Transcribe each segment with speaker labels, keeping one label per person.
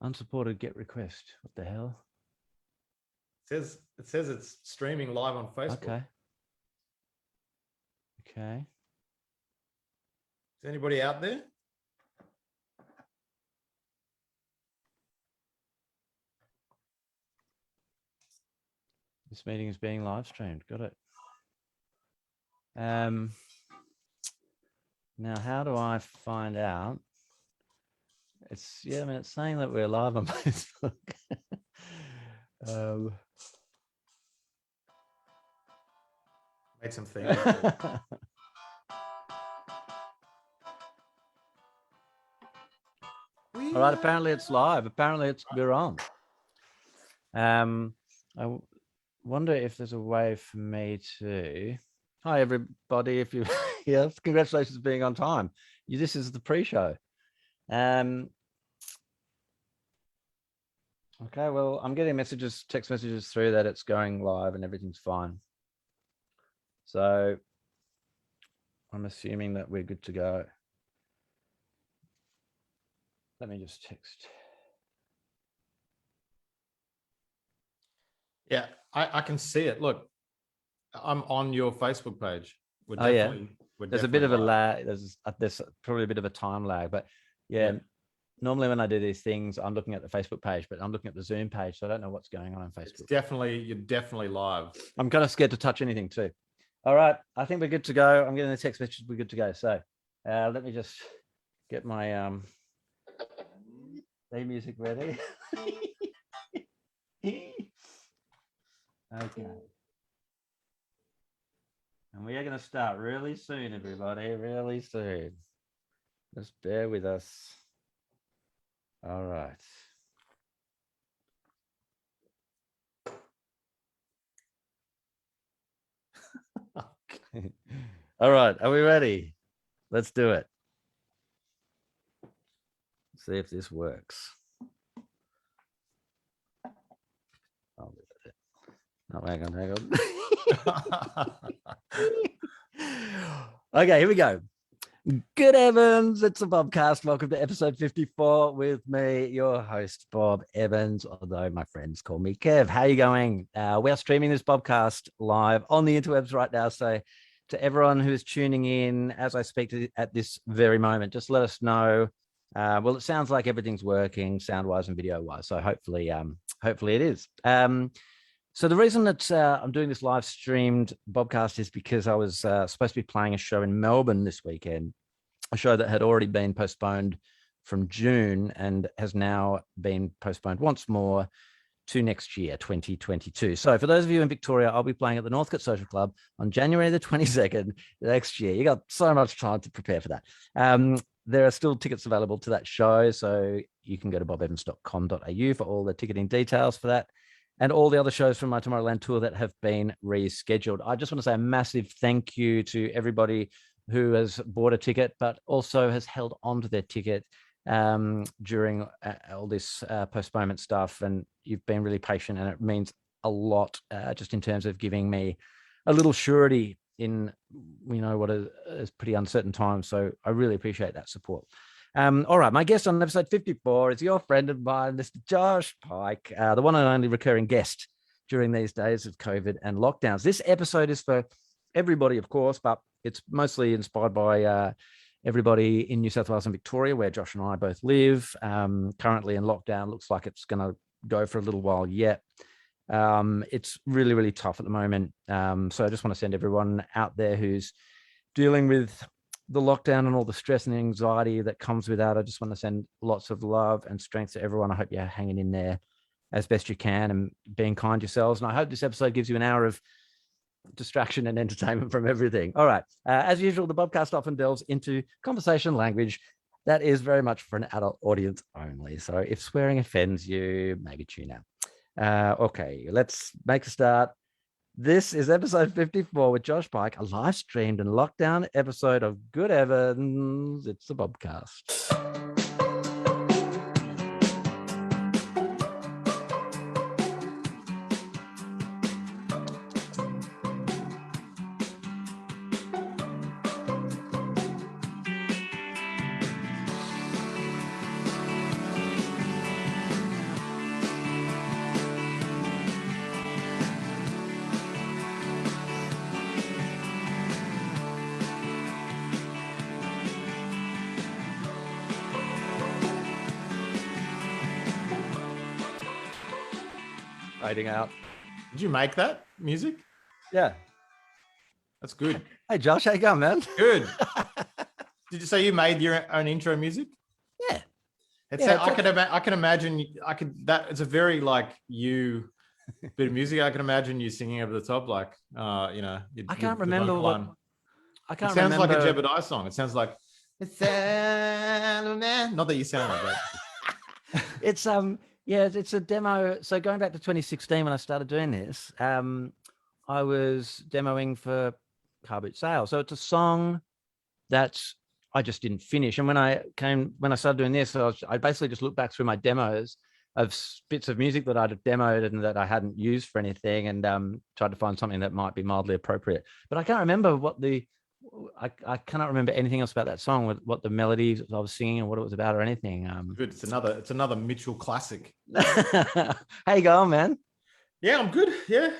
Speaker 1: Unsupported get request. What the hell?
Speaker 2: It says it's streaming live on Facebook.
Speaker 1: Okay.
Speaker 2: Is anybody out there?
Speaker 1: This meeting is being live streamed. Got it. Now, how do I find out? It's saying that we're live on Facebook.
Speaker 2: Made some things.
Speaker 1: All right. Apparently, it's live. Apparently, we're on. I wonder if there's a way for me to. Hi, everybody. If you, yes, congratulations for being on time. This is the pre-show. Okay, well, I'm getting text messages through that it's going live and everything's fine. So I'm assuming that we're good to go. Let me just text.
Speaker 2: Yeah, I can see it. Look, I'm on your Facebook page.
Speaker 1: There's a bit of a lag. There's probably a bit of a time lag, but yeah. Normally when I do these things, I'm looking at the Facebook page, but I'm looking at the Zoom page, so I don't know what's going on Facebook.
Speaker 2: You're definitely live.
Speaker 1: I'm kind of scared to touch anything too. All right, I think we're good to go. I'm getting the text message. We're good to go. So let me just get my theme music ready. Okay. And we are going to start really soon, everybody. Really soon. Just bear with us. All right. Okay. All right. Are we ready? Let's do it. See if this works. Oh, hang on. Okay, here we go. Good Evans, it's a Bobcast. Welcome to episode 54 with me, your host, Bob Evans, although my friends call me Kev. How are you going? We are streaming this Bobcast live on the interwebs right now. So to everyone who is tuning in as I speak at this very moment, just let us know. Well, it sounds like everything's working sound-wise and video-wise. So hopefully it is. So the reason that I'm doing this live streamed Bobcast is because I was supposed to be playing a show in Melbourne this weekend, a show that had already been postponed from June and has now been postponed once more to next year, 2022. So for those of you in Victoria, I'll be playing at the Northcote Social Club on January the 22nd next year. You got so much time to prepare for that. There are still tickets available to that show, so you can go to bobevans.com.au for all the ticketing details for that. And all the other shows from my Tomorrowland tour that have been rescheduled. I just want to say a massive thank you to everybody who has bought a ticket, but also has held on to their ticket during all this postponement stuff. And you've been really patient, and it means a lot just in terms of giving me a little surety in, what is pretty uncertain times. So I really appreciate that support. All right, my guest on episode 54 is your friend of mine, Mr. Josh Pike, the one and only recurring guest during these days of COVID and lockdowns. This episode is for everybody, of course, but it's mostly inspired by everybody in New South Wales and Victoria, where Josh and I both live. Currently in lockdown, looks like it's going to go for a little while yet. It's really, really tough at the moment. So I just want to send everyone out there who's dealing with the lockdown and all the stress and anxiety that comes with that. I just want to send lots of love and strength to everyone. I hope you're hanging in there as best you can and being kind to yourselves. And I hope this episode gives you an hour of distraction and entertainment from everything. All right. As usual, the Bobcast often delves into conversation language that is very much for an adult audience only. So if swearing offends you, maybe tune out. Okay, let's make a start. This is episode 54 with Josh Pike, a live streamed and lockdown episode of Good Evans. It's the Bobcast. fading out.
Speaker 2: Did you make that music?
Speaker 1: Yeah.
Speaker 2: That's good.
Speaker 1: Hey, Josh, how you going, man?
Speaker 2: Good. Did you say you made your own intro music?
Speaker 1: Yeah.
Speaker 2: I can imagine. That it's a very like you bit of music. I can imagine you singing over the top, like
Speaker 1: I can't remember what. I
Speaker 2: It
Speaker 1: can't
Speaker 2: sounds
Speaker 1: remember.
Speaker 2: like a Jebediah song. It sounds like not that you sound like that.
Speaker 1: It's it's a demo. So going back to 2016 when I started doing this, I was demoing for Car Boot Sale. So it's a song that I just didn't finish. And when I started doing this, I basically just looked back through my demos of bits of music that I'd demoed and that I hadn't used for anything, and tried to find something that might be mildly appropriate. But I can't remember I cannot remember anything else about that song, what the melodies I was singing and what it was about or anything.
Speaker 2: Good. It's another Mitchell classic.
Speaker 1: How you going, man?
Speaker 2: Yeah, I'm good. Yeah,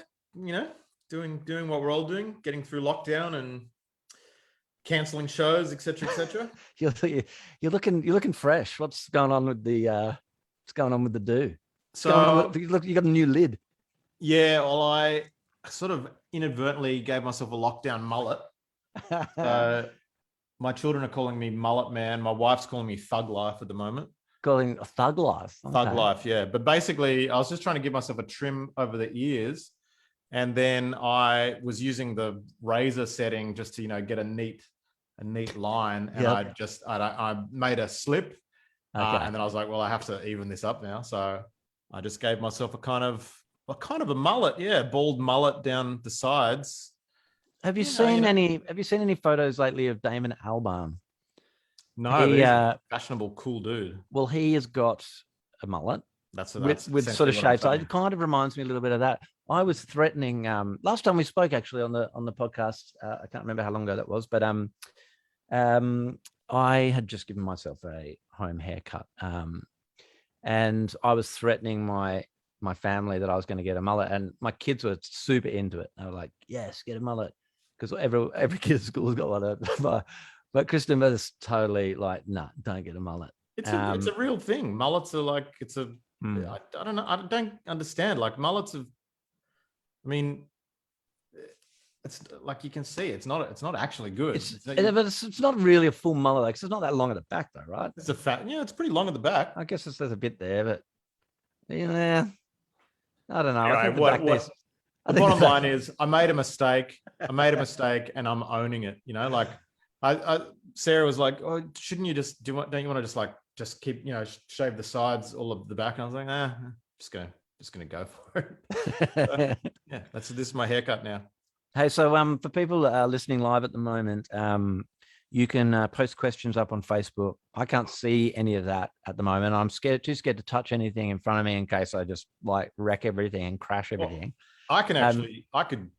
Speaker 2: doing what we're all doing, getting through lockdown and canceling shows, etc., etc.
Speaker 1: You're looking fresh. What's going on with the do?
Speaker 2: So
Speaker 1: you got a new lid.
Speaker 2: Yeah, well, I sort of inadvertently gave myself a lockdown mullet. My children are calling me Mullet Man. My wife's calling me Thug Life at the moment.
Speaker 1: Calling Thug Life. Okay.
Speaker 2: Thug Life, yeah. But basically, I was just trying to give myself a trim over the ears, and then I was using the razor setting just to get a neat line, and I made a slip, and then I was like, well, I have to even this up now, so I just gave myself a kind of a mullet, yeah, bald mullet down the sides.
Speaker 1: Have you seen any photos lately of Damon Albarn?
Speaker 2: No, he's a fashionable, cool dude.
Speaker 1: Well, he has got a mullet.
Speaker 2: That's
Speaker 1: with sort of shapes. It kind of reminds me a little bit of that. I was threatening last time we spoke, actually, on the podcast. I can't remember how long ago that was, but I had just given myself a home haircut, and I was threatening my family that I was going to get a mullet, and my kids were super into it. They were like, "Yes, get a mullet," because every kid at school has got one. But Kristen was totally like, "No, don't get a mullet."
Speaker 2: It's a real thing. Mullets are like, I don't know. I don't understand. Like mullets I mean, it's like you can see it's not actually good.
Speaker 1: But it's not really a full mullet. Like, it's not that long at the back though, right?
Speaker 2: It's it's pretty long at the back.
Speaker 1: I guess there's a bit there, but yeah, I don't know.
Speaker 2: Anyway,
Speaker 1: I think
Speaker 2: the bottom line is I made a mistake. And I'm owning it. Like Sarah was like, "Oh, shouldn't you don't you want to just keep shave the sides, all of the back?" And I was like, I'm just gonna go for it. Yeah, this is my haircut now.
Speaker 1: Hey, so for people listening live at the moment, you can post questions up on Facebook. I can't see any of that at the moment. I'm too scared to touch anything in front of me in case I just wreck everything and crash everything.
Speaker 2: Well, I can actually, I could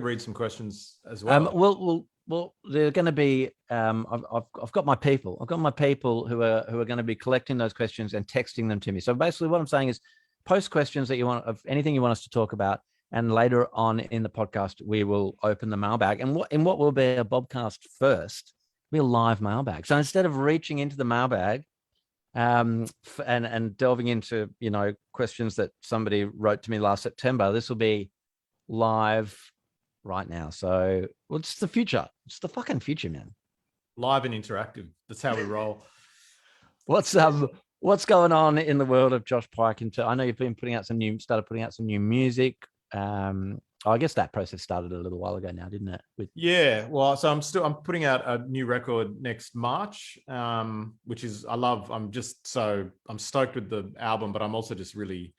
Speaker 2: read some questions as well.
Speaker 1: Well, they're going to be. I've got my people. I've got my people who are going to be collecting those questions and texting them to me. So basically, what I'm saying is, post questions that you want of anything you want us to talk about, and later on in the podcast, we will open the mailbag. And what will be a Bobcast first, be a live mailbag. So instead of reaching into the mailbag, and delving into questions that somebody wrote to me last September, this will be live right now. So it's the future. It's the fucking future, man.
Speaker 2: Live and interactive. That's how we roll.
Speaker 1: What's going on in the world of Josh Pike? I know you've been started putting out some new music. I guess that process started a little while ago now, didn't it?
Speaker 2: Yeah. Well, so I'm putting out a new record next March, which is I'm stoked with the album, but I'm also just really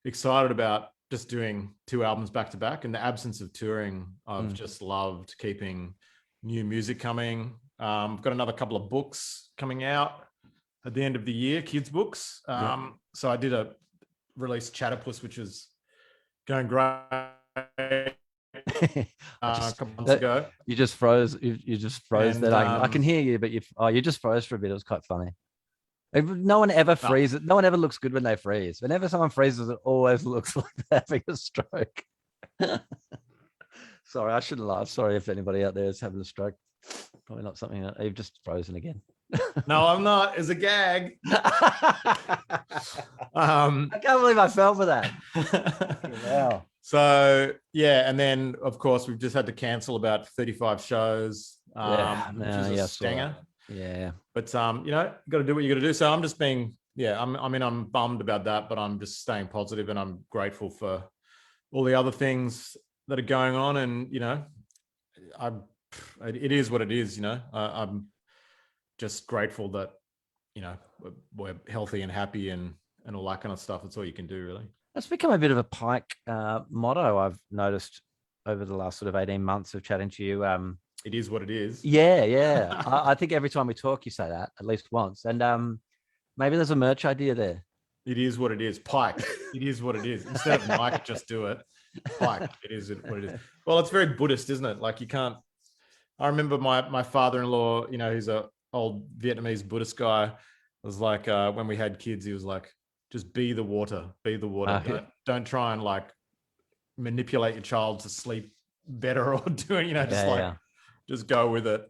Speaker 2: excited about just doing 2 albums back to back. In the absence of touring, I've just loved keeping new music coming. I've got another couple of books coming out at the end of the year, kids books. So I did release Chatterpuss, which is going great. A couple months ago.
Speaker 1: You just froze. You just froze. And, I can hear you, but you just froze for a bit. It was quite funny. No one ever freezes. No one ever looks good when they freeze. Whenever someone freezes, it always looks like they're having a stroke. Sorry, I shouldn't laugh. Sorry if anybody out there is having a stroke. Probably not something that you've just frozen again.
Speaker 2: No, I'm not. As a gag.
Speaker 1: I can't believe I fell for that. Wow.
Speaker 2: So yeah, and then of course we've just had to cancel about 35 shows, which is a stinger.
Speaker 1: Yeah.
Speaker 2: But you know, you got to do what you got to do. So I'm just being, yeah, I'm bummed about that, but I'm just staying positive, and I'm grateful for all the other things that are going on. And you know, it is what it is. You know, I'm just grateful that, you know, we're healthy and happy and all that kind of stuff. That's all you can do, really.
Speaker 1: That's become a bit of a Pike motto, I've noticed over the last sort of 18 months of chatting to you.
Speaker 2: It is what it is.
Speaker 1: Yeah. I think every time we talk, you say that at least once. And maybe there's a merch idea there.
Speaker 2: It is what it is. Pike. It is what it is. Instead of Mike, just do it. Pike. It is what it is. Well, it's very Buddhist, isn't it? Like you can't. I remember my father-in-law, you know, he's a old Vietnamese Buddhist guy, was like, when we had kids, he was like, just be the water. Don't try and like manipulate your child to sleep better or do it, you know, just go with it.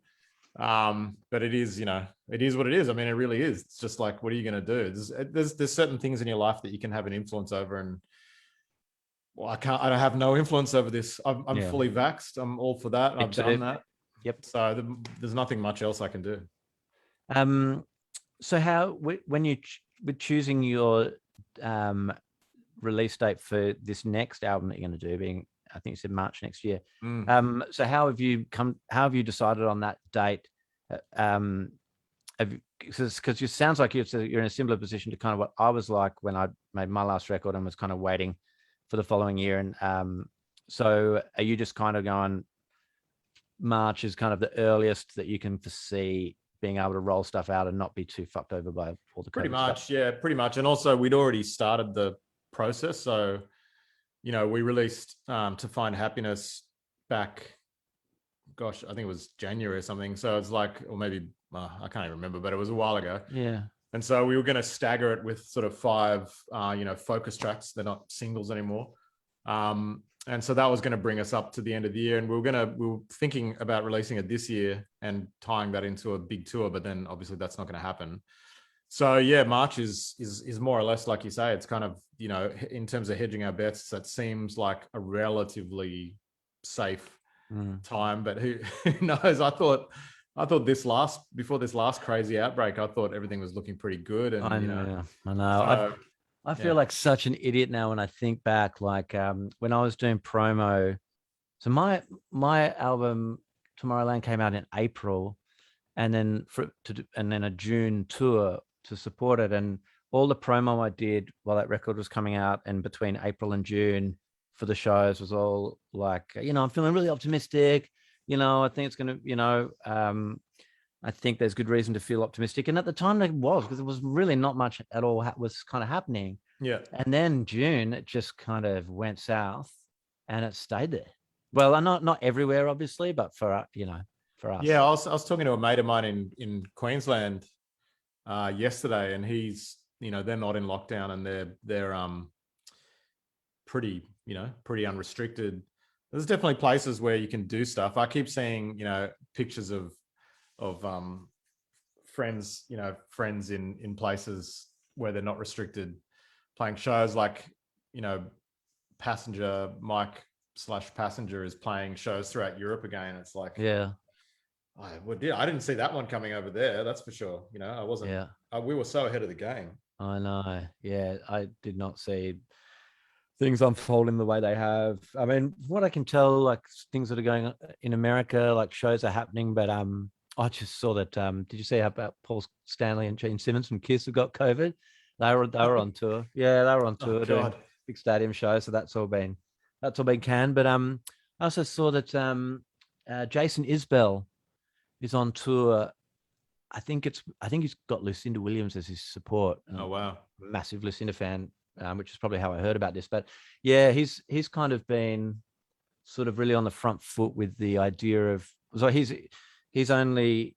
Speaker 2: But it is, you know, it is what it is. I mean, it really is. It's just like, what are you going to do? There's certain things in your life that you can have an influence over, and well, I don't have no influence over this. I'm fully vaxxed. I'm all for that. I've done that.
Speaker 1: Yep.
Speaker 2: So there's nothing much else I can do.
Speaker 1: So how, when you were choosing your release date for this next album that you're going to do, being, I think you said March next year. So how have you decided on that date? Because it sounds like you're in a similar position to kind of what I was like when I made my last record and was kind of waiting for the following year. And so are you just kind of going, March is kind of the earliest that you can foresee being able to roll stuff out and not be too fucked over by all the
Speaker 2: pretty
Speaker 1: COVID
Speaker 2: much
Speaker 1: stuff?
Speaker 2: Yeah, pretty much. And also we'd already started the process, so you know, we released To Find Happiness back, gosh, I think it was January or something. So it's like, or maybe I can't even remember, but it was a while ago.
Speaker 1: Yeah.
Speaker 2: And so we were going to stagger it with sort of 5 you know, focus tracks. They're not singles anymore. And so that was going to bring us up to the end of the year. And we were thinking about releasing it this year and tying that into a big tour, but then obviously that's not going to happen. So yeah, March is more or less like you say. It's kind of, you know, in terms of hedging our bets, that seems like a relatively safe time. But who knows? I thought before this last crazy outbreak, I thought everything was looking pretty good. And
Speaker 1: I know. So, I feel like such an idiot now when I think back, like when I was doing promo. So my album Tomorrowland came out in April, and then a June tour to support it, and all the promo I did while that record was coming out and between April and June for the shows was all like, you know, I'm feeling really optimistic. You know, I think it's going to, you know, I think there's good reason to feel optimistic. And at the time there was, because there was really not much at all was kind of happening.
Speaker 2: Yeah.
Speaker 1: And then June, it just kind of went south and it stayed there. Well, not everywhere, obviously, but for, you know, for us.
Speaker 2: Yeah. I was talking to a mate of mine in Queensland yesterday, and he's, you know, they're not in lockdown, and they're pretty, you know, pretty unrestricted. There's definitely places where you can do stuff. I keep seeing, you know, pictures of friends, you know, friends in places where they're not restricted, playing shows, like, you know, Mike / Passenger is playing shows throughout Europe again. It's like,
Speaker 1: yeah,
Speaker 2: I didn't see that one coming over there. That's for sure. You know, I wasn't.
Speaker 1: Yeah.
Speaker 2: We were so ahead of the game.
Speaker 1: I know. Yeah, I did not see things unfolding the way they have. I mean, what I can tell, like things that are going on in America, like shows are happening, but I just saw that. Did you see how about Paul Stanley and Gene Simmons from Kiss have got COVID? They were on tour. Yeah, they were on tour doing big stadium shows. So that's all been canned. But I also saw that Jason Isbell is on tour. I think he's got Lucinda Williams as his support.
Speaker 2: Oh wow,
Speaker 1: massive Lucinda fan, which is probably how I heard about this. But yeah, he's kind of been sort of really on the front foot with the idea of. So he's only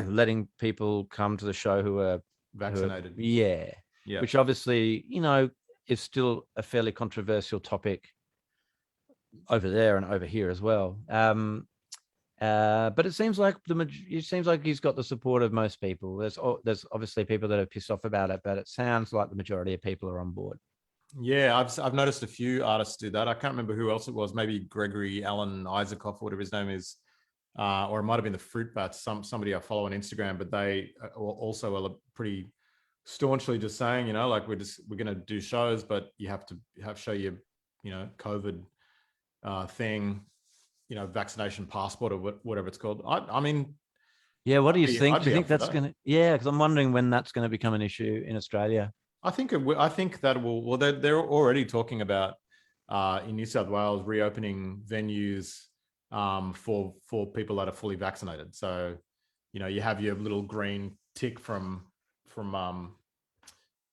Speaker 1: letting people come to the show who are
Speaker 2: vaccinated.
Speaker 1: Yeah. Which obviously, you know, is still a fairly controversial topic over there and over here as well. But it seems like he's got the support of most people. There's obviously people that are pissed off about it, but it sounds like the majority of people are on board.
Speaker 2: Yeah, I've noticed a few artists do that. I can't remember who else it was. Maybe Gregory Alan Isaacoff, whatever his name is, or it might have been the Fruit Bats. Somebody I follow on Instagram, but they also are pretty staunchly just saying, you know, like we're going to do shows, but you have to show your, you know, COVID thing, you know, vaccination passport or whatever it's called. I mean,
Speaker 1: yeah. What do you think? Do you think that's
Speaker 2: that.
Speaker 1: going to? Yeah, because I'm wondering when that's going to become an issue in Australia.
Speaker 2: I think that will. Well, they're already talking about in New South Wales reopening venues for people that are fully vaccinated. So, you know, you have your little green tick from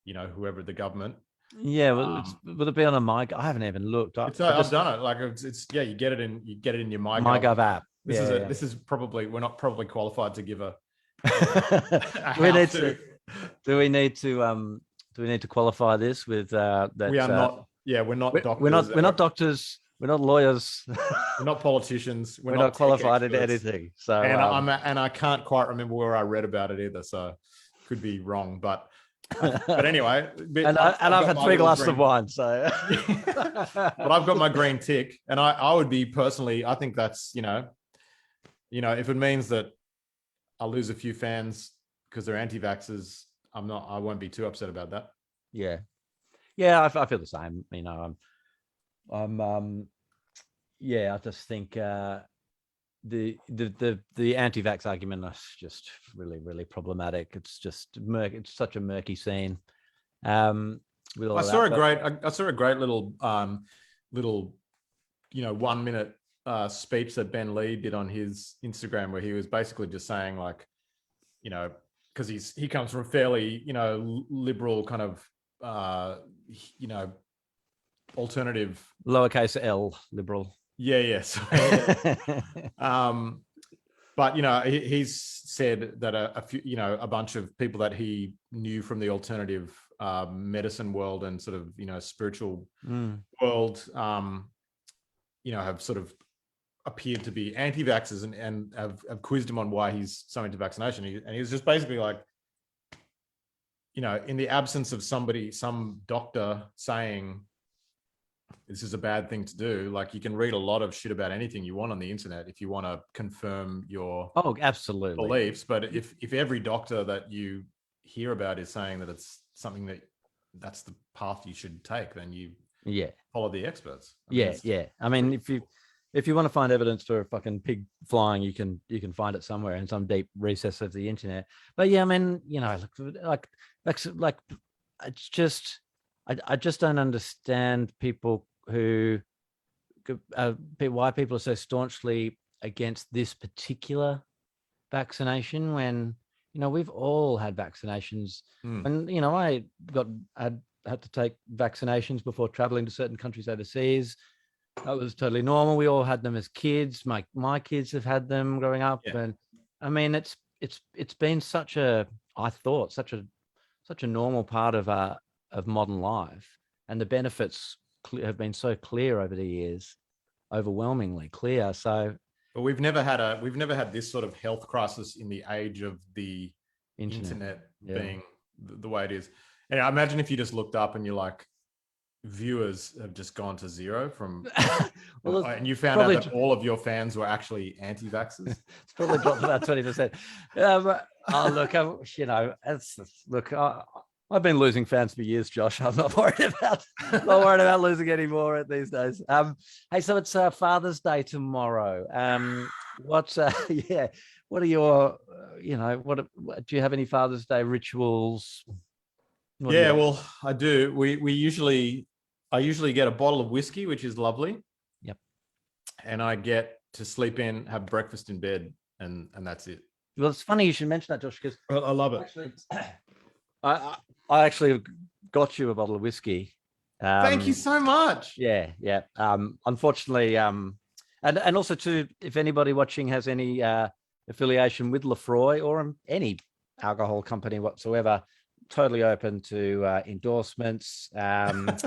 Speaker 2: you know, whoever the government.
Speaker 1: Yeah, will it be on a mic? I haven't even looked.
Speaker 2: I've done it. Like it's yeah, you get it in your MyGov
Speaker 1: app.
Speaker 2: This is probably, we're not probably qualified to give a
Speaker 1: do we need to qualify this with that?
Speaker 2: We are not. Yeah, we're not doctors.
Speaker 1: We're not doctors. We're not lawyers.
Speaker 2: We're not politicians.
Speaker 1: We're not qualified in anything. So,
Speaker 2: and I can't quite remember where I read about it either. So, could be wrong. But anyway,
Speaker 1: I've had 3 glasses of wine. So,
Speaker 2: but I've got my green tick, and I would be personally. I think that's, you know, if it means that I'll lose a few fans because they're anti-vaxxers, I won't be too upset about that.
Speaker 1: Yeah, I feel the same. You know, I just think the anti-vax argument is just really, really problematic. It's just it's such a murky scene. I saw a
Speaker 2: great little 1 minute speech that Ben Lee did on his Instagram, where he was basically just saying, like, you know, because he comes from a fairly, you know, liberal kind of you know, alternative,
Speaker 1: lowercase L liberal.
Speaker 2: Yeah. So, but, you know, he's said that a few, you know, a bunch of people that he knew from the alternative medicine world and sort of, you know, spiritual world, you know, have sort of appeared to be anti-vaxxers and have quizzed him on why he's so into vaccination. And he was just basically like, you know, in the absence of some doctor saying this is a bad thing to do, like, you can read a lot of shit about anything you want on the internet if you want to confirm your
Speaker 1: absolutely
Speaker 2: beliefs. But if every doctor that you hear about is saying that it's something that's the path you should take, then you follow the experts.
Speaker 1: I mean, if you want to find evidence for a fucking pig flying, you can find it somewhere in some deep recess of the internet. But yeah, I mean, you know, like it's just, I just don't understand people why people are so staunchly against this particular vaccination when, you know, we've all had vaccinations. And, you know, I had to take vaccinations before traveling to certain countries overseas. That was totally normal. We all had them as kids. My kids have had them growing up. Yeah. And I mean, it's been such a normal part of modern life, and the benefits have been so clear over the years, overwhelmingly clear. So,
Speaker 2: but we've never had this sort of health crisis in the age of the internet being the way it is. And I imagine if you just looked up and you're like, viewers have just gone to zero from and you found out that all of your fans were actually anti-vaxxers.
Speaker 1: It's probably dropped about 20%. I've been losing fans for years, Josh. I'm not worried about losing any more these days. Hey, so it's Father's Day tomorrow. What are your, what do you have any Father's Day rituals?
Speaker 2: Well, I do. I usually get a bottle of whiskey, which is lovely.
Speaker 1: Yep.
Speaker 2: And I get to sleep in, have breakfast in bed, and that's it.
Speaker 1: Well, it's funny you should mention that, Josh, because
Speaker 2: I love it.
Speaker 1: Actually, I actually got you a bottle of whiskey.
Speaker 2: Thank you so much.
Speaker 1: Yeah. Unfortunately, and also too, if anybody watching has any affiliation with Lefroy or any alcohol company whatsoever, totally open to endorsements. Like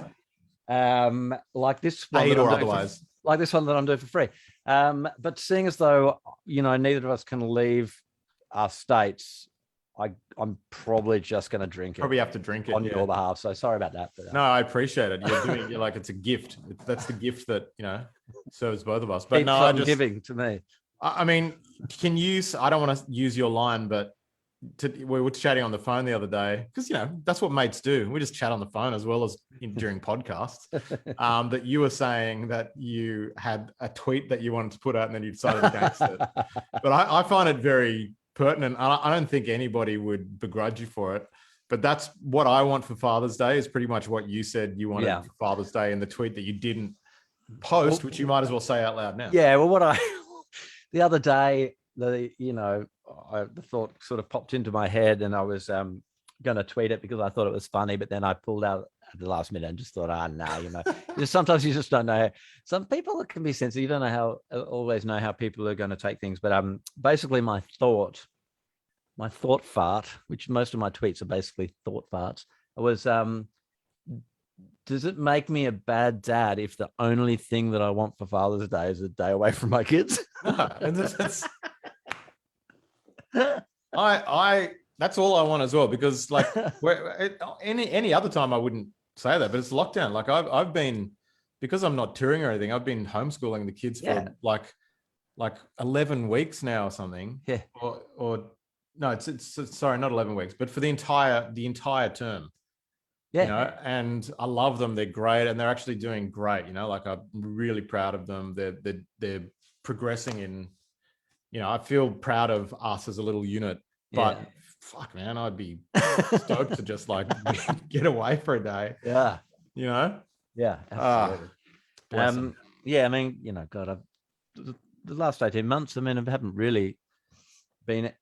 Speaker 1: this one,
Speaker 2: paid or otherwise.
Speaker 1: like this one that I'm doing for free. But seeing as though, neither of us can leave our states, I'm probably just going to drink it.
Speaker 2: Probably have to drink it
Speaker 1: on your behalf. So sorry about that. But,
Speaker 2: no, I appreciate it. You're like, it's a gift. That's the gift that, serves both of us. But no, I just
Speaker 1: giving to me.
Speaker 2: I mean, I don't want to use your line, but we were chatting on the phone the other day because, that's what mates do. We just chat on the phone as well as during podcasts. That you were saying that you had a tweet that you wanted to put out and then you decided against it. But I find it very pertinent. I don't think anybody would begrudge you for it. But that's what I want for Father's Day is pretty much what you said you wanted for Father's Day in the tweet that you didn't post, which you might as well say out loud now.
Speaker 1: Yeah, well, the other day, the thought sort of popped into my head and I was going to tweet it because I thought it was funny, but then I pulled out at the last minute and just thought, sometimes you just don't know. Some people can be sensitive. You don't know always know how people are going to take things. But basically my thought fart, which most of my tweets are basically thought farts, was, does it make me a bad dad if the only thing that I want for Father's Day is a day away from my kids?
Speaker 2: That's all I want as well, because like any other time I wouldn't say that, but it's lockdown. Like I've been, because I'm not touring or anything, I've been homeschooling the kids for like 11 weeks now or something.
Speaker 1: Yeah.
Speaker 2: Or no, it's sorry, not 11 weeks, but for the entire term.
Speaker 1: Yeah.
Speaker 2: And I love them. They're great. And they're actually doing great, like I'm really proud of them. They're progressing in, I feel proud of us as a little unit, but fuck man, I'd be stoked to just like get away for a day.
Speaker 1: Yeah.
Speaker 2: Yeah.
Speaker 1: Absolutely. I mean, God, the last 18 months, I haven't really been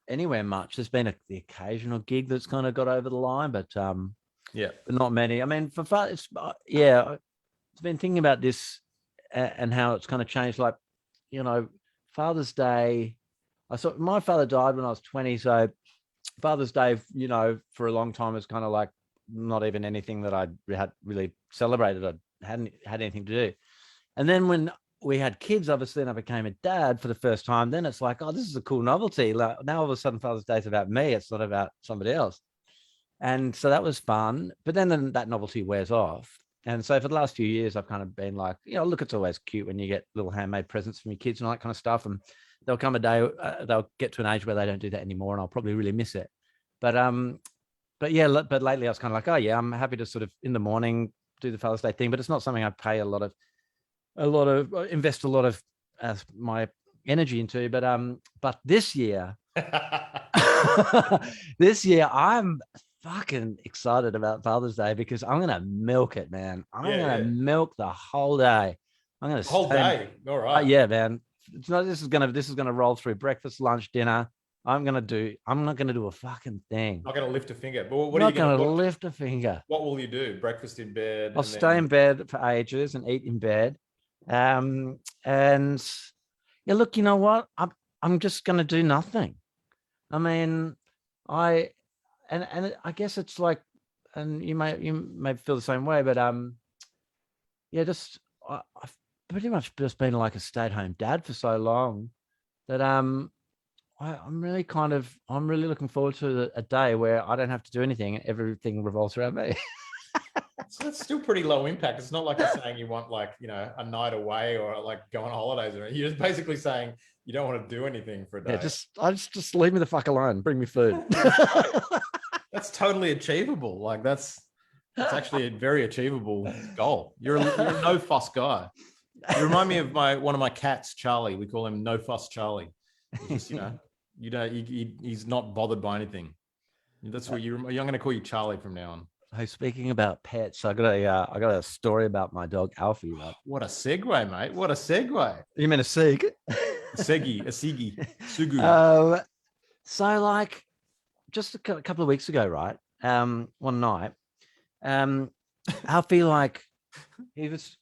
Speaker 1: anywhere much. There's been the occasional gig that's kind of got over the line, but but not many. I mean, for far, I've been thinking about this and how it's kind of changed. Like, Father's Day. I thought my father died when I was 20, so Father's Day, for a long time was kind of like not even anything that I had really celebrated. I hadn't had anything to do. And then when we had kids, obviously, and I became a dad for the first time, then it's like, oh, this is a cool novelty. Like now all of a sudden Father's Day is about me. It's not about somebody else. And so that was fun. But then that novelty wears off. And so for the last few years, I've kind of been like, look, it's always cute when you get little handmade presents from your kids and all that kind of stuff. And there'll come a day, they'll get to an age where they don't do that anymore, and I'll probably really miss it. But lately I was kind of like, oh yeah, I'm happy to sort of in the morning do the Father's Day thing, but it's not something I pay invest a lot of my energy into. But this year, I'm fucking excited about Father's Day because I'm gonna milk it, man. I'm gonna milk the whole day. I'm gonna
Speaker 2: whole day. All right.
Speaker 1: Yeah, man. It's not. This is gonna roll through breakfast, lunch, dinner. I'm not gonna do a fucking thing.
Speaker 2: Not gonna lift a finger. But what
Speaker 1: are
Speaker 2: you
Speaker 1: gonna lift a finger?
Speaker 2: What will you do? Breakfast in bed?
Speaker 1: I'll stay in bed for ages and eat in bed. And look, you know what? I'm just gonna do nothing. I mean, I guess it's like, and you may feel the same way, but I've pretty much just been like a stay-at-home dad for so long that I'm really looking forward to a day where I don't have to do anything and everything revolves around me.
Speaker 2: So it's still pretty low impact. It's not like you're saying you want like, a night away or like go on holidays or anything. You're just basically saying you don't want to do anything for a day.
Speaker 1: Yeah, just leave me the fuck alone. Bring me food.
Speaker 2: That's totally achievable. Like that's actually a very achievable goal. You're a no fuss guy. You remind me of one of my cats, Charlie. We call him No Fuss Charlie. He's just, he's not bothered by anything. That's what I'm going to call you Charlie from now on.
Speaker 1: Hey, speaking about pets, I got a story about my dog Alfie. Right?
Speaker 2: What a segue, mate! What a segue.
Speaker 1: You mean a seg?
Speaker 2: A sigi, sugu.
Speaker 1: So like, just a couple of weeks ago, right? One night, Alfie, like, he was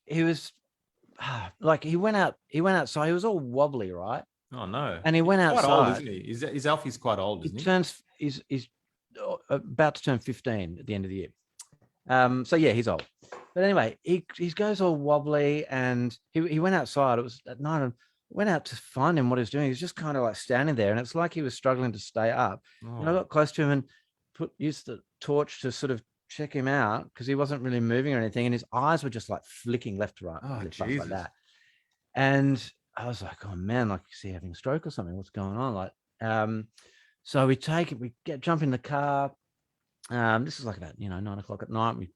Speaker 1: like he went outside. He was all wobbly, right?
Speaker 2: Oh no!
Speaker 1: And he went outside.
Speaker 2: Quite old, isn't he? Is Alfie's quite old? Isn't he?
Speaker 1: He's about to turn 15 at the end of the year. So yeah, he's old. But anyway, he goes all wobbly, and he went outside. It was at night. And went out to find him. What he was doing, he was just kind of like standing there, and it's like he was struggling to stay up. And I
Speaker 2: Oh,
Speaker 1: got close to him and used the torch to sort of check him out because he wasn't really moving or anything, and his eyes were just like flicking left to right,
Speaker 2: oh
Speaker 1: really fast like
Speaker 2: Jesus.
Speaker 1: that. And I was like, oh man, like is he having a stroke or something? What's going on? Like, so we take it, jump in the car. This is like about 9 o'clock at night. We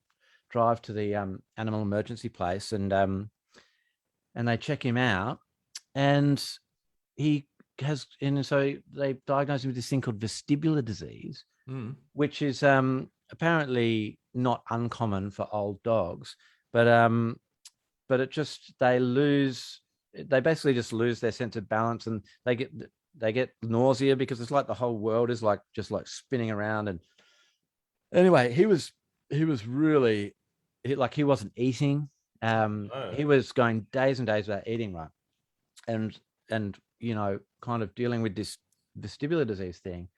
Speaker 1: drive to the animal emergency place, and they check him out, and he has, and so they diagnosed him with this thing called vestibular disease,
Speaker 2: Mm.
Speaker 1: which is apparently not uncommon for old dogs, but it just they basically just lose their sense of balance, and they get nausea because it's like the whole world is like just like spinning around. And anyway, he was really he wasn't eating.
Speaker 2: Oh.
Speaker 1: He was going days and days without eating, right? And kind of dealing with this vestibular disease thing,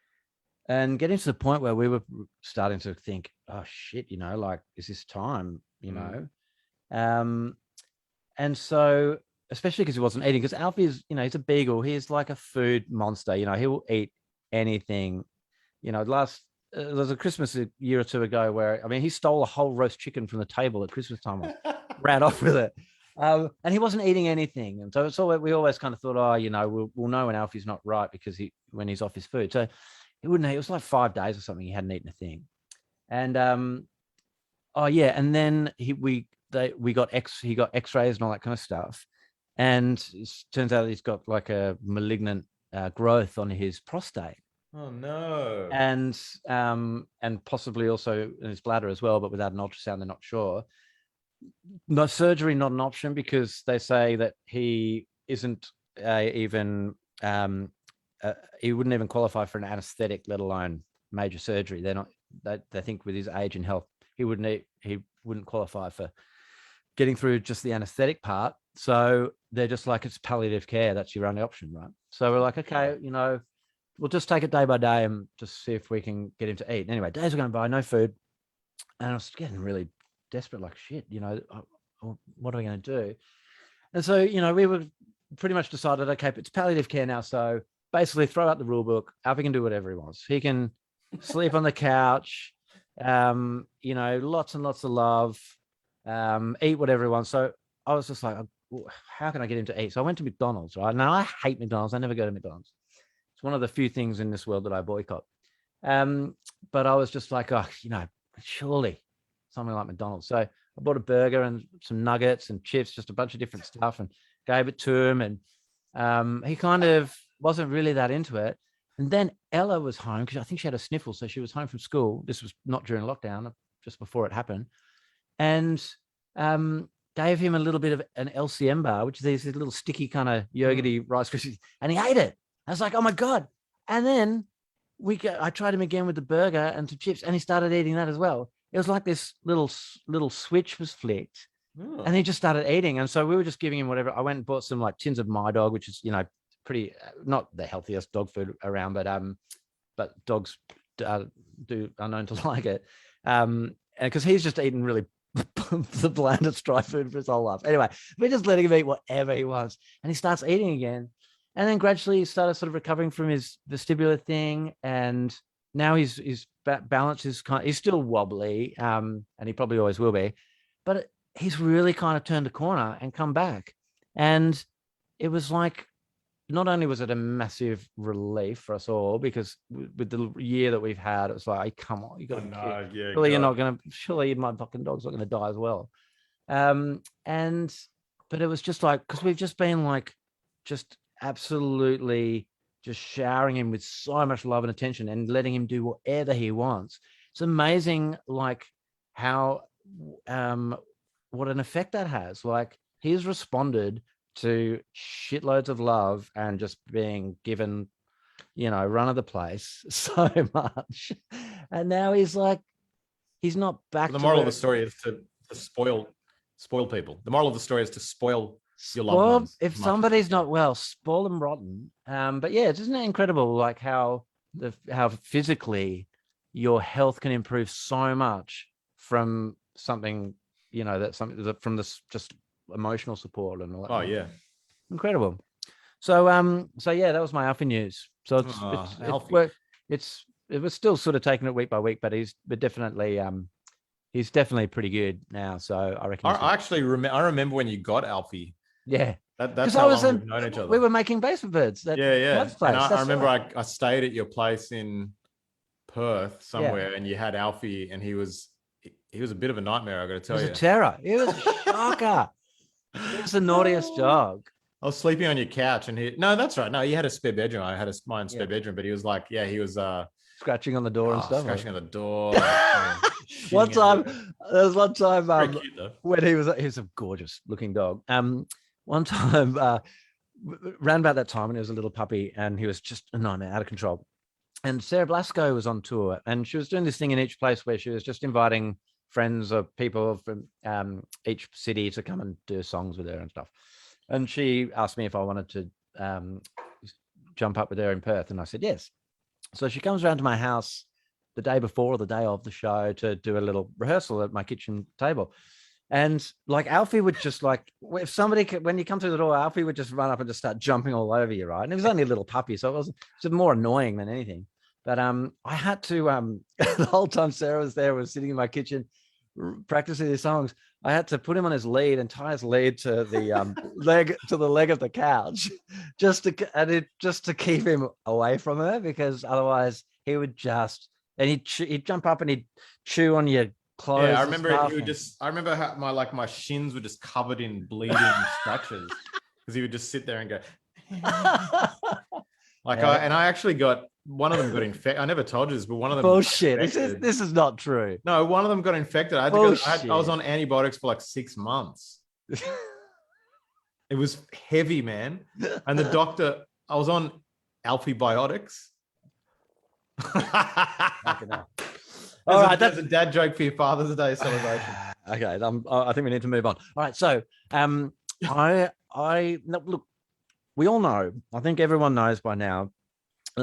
Speaker 1: and getting to the point where we were starting to think, oh shit, like, is this time, and so, especially because he wasn't eating, because Alfie is, he's a beagle, he's like a food monster, he will eat anything. There's a Christmas a year or two ago where, I mean, he stole a whole roast chicken from the table at Christmas time, ran off with it. And he wasn't eating anything. And so we always kind of thought, we'll know when Alfie's not right because when he's off his food. So he wouldn't eat. It was like 5 days or something. He hadn't eaten a thing. And and then we got X-rays and all that kind of stuff. And it turns out he's got like a malignant growth on his prostate.
Speaker 2: Oh no.
Speaker 1: And possibly also in his bladder as well, but without an ultrasound, they're not sure. No surgery, not an option, because they say that he isn't even he wouldn't even qualify for an anesthetic, let alone major surgery. They're not. They think with his age and health, he wouldn't qualify for getting through just the anesthetic part. So they're just like, it's palliative care. That's your only option, right? So we're like, okay, we'll just take it day by day and just see if we can get him to eat. Anyway, days are going by, no food, and I was getting really desperate, like shit, what are we going to do? And so, we were pretty much decided, okay, it's palliative care now. So basically throw out the rule book. Alfie can do whatever he wants. He can sleep on the couch, lots and lots of love, eat whatever he wants. So I was just like, how can I get him to eat? So I went to McDonald's, right? Now I hate McDonald's. I never go to McDonald's. It's one of the few things in this world that I boycott. But I was just like, surely something like McDonald's. So I bought a burger and some nuggets and chips, just a bunch of different stuff, and gave it to him. And he kind of wasn't really that into it. And then Ella was home because I think she had a sniffle. So she was home from school. This was not during lockdown, just before it happened. And gave him a little bit of an LCM bar, which is these little sticky kind of yogurty Rice Krispies, and he ate it. I was like, oh my God. And then I tried him again with the burger and some chips, and he started eating that as well. It was like this little switch was flicked, and he just started eating. And so we were just giving him whatever. I went and bought some like tins of My Dog, which is, pretty, not the healthiest dog food around, but dogs are known to like it. And because he's just eaten really the blandest dry food for his whole life. Anyway, we're just letting him eat whatever he wants, and he starts eating again. And then gradually he started sort of recovering from his vestibular thing. And now his balance is he's still wobbly, and he probably always will be, but he's really kind of turned a corner and come back. And it was like, not only was it a massive relief for us all, because with the year that we've had, it was like, come on, you got to, surely my fucking dog's not going to die as well. But it was just like, because we've just been like, just absolutely just showering him with so much love and attention and letting him do whatever he wants. It's amazing, like how, what an effect that has. Like, he's responded to shitloads of love and just being given, run of the place so much. And now he's like, he's not back.
Speaker 2: The moral of the story is to spoil people. The moral of the story is to spoil your loved ones.
Speaker 1: If somebody's not well, spoil them rotten. But yeah, isn't it incredible, like how physically your health can improve so much from something you know, that's something that from this just emotional support and all that.
Speaker 2: Oh yeah.
Speaker 1: Incredible. So yeah, that was my Alfie news. So
Speaker 2: Alfie.
Speaker 1: it was still sort of taking it week by week, but he's definitely pretty good now. So I reckon.
Speaker 2: I actually remember when you got Alfie.
Speaker 1: Yeah.
Speaker 2: That's how long we've known each other.
Speaker 1: We were making Basement Birds.
Speaker 2: Yeah.
Speaker 1: And
Speaker 2: I remember I stayed at your place in Perth somewhere, and you had Alfie, and he was a bit of a nightmare. I got to tell you,
Speaker 1: he was a terror. He was a shocker. He was the naughtiest dog.
Speaker 2: I was sleeping on your couch, and no, that's right. No, you had a spare bedroom. I had my own spare bedroom, but he was like, he was
Speaker 1: scratching on the door and stuff.
Speaker 2: Scratching on the door.
Speaker 1: One time, there was one time when he was a gorgeous looking dog. One time, around about that time, when he was a little puppy, and he was just a nightmare, out of control. And Sarah Blasco was on tour, and she was doing this thing in each place where she was just inviting friends or people from each city to come and do songs with her and stuff. And she asked me if I wanted to jump up with her in Perth, and I said yes. So she comes around to my house the day before or the day of the show to do a little rehearsal at my kitchen table. And like Alfie would just like, if somebody when you come through the door, Alfie would just run up and just start jumping all over you, right? And it was only a little puppy, so it was more annoying than anything. But I had to the whole time Sarah was there, was sitting in my kitchen practicing these songs. I had to put him on his lead and tie his lead to the leg of the couch, just to keep him away from her, because otherwise he would just he'd jump up and he'd chew on your clothes.
Speaker 2: Yeah, I remember I remember how my shins were just covered in bleeding scratches because he would just sit there and go. I actually got one of them got infected. I never told you this, but one of them.
Speaker 1: Bullshit. This is not true.
Speaker 2: No, one of them got infected. I was on antibiotics for like 6 months. It was heavy, man. And the doctor, I was on Alfie biotics. All right, that's a dad joke for your Father's Day celebration.
Speaker 1: Okay, I think we need to move on. All right, so look, we all know. I think everyone knows by now.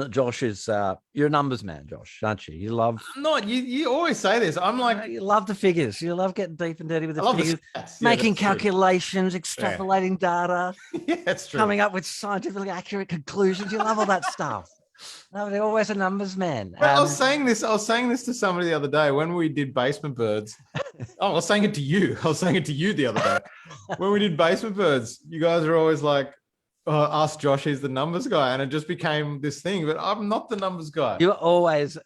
Speaker 1: Josh is you're a numbers man, Josh, aren't you? You love.
Speaker 2: I'm not. You always say this. I'm like,
Speaker 1: you love the figures. You love getting deep and dirty with the figures, making calculations, extrapolating data.
Speaker 2: Yeah, that's true.
Speaker 1: Coming up with scientifically accurate conclusions. You love all that stuff. No, they're always a numbers man.
Speaker 2: I was saying this to somebody the other day when we did Basement Birds. I was saying it to you. I was saying it to you the other day when we did Basement Birds. You guys are always like, ask Josh, he's the numbers guy, and it just became this thing. But I'm not the numbers guy.
Speaker 1: You were always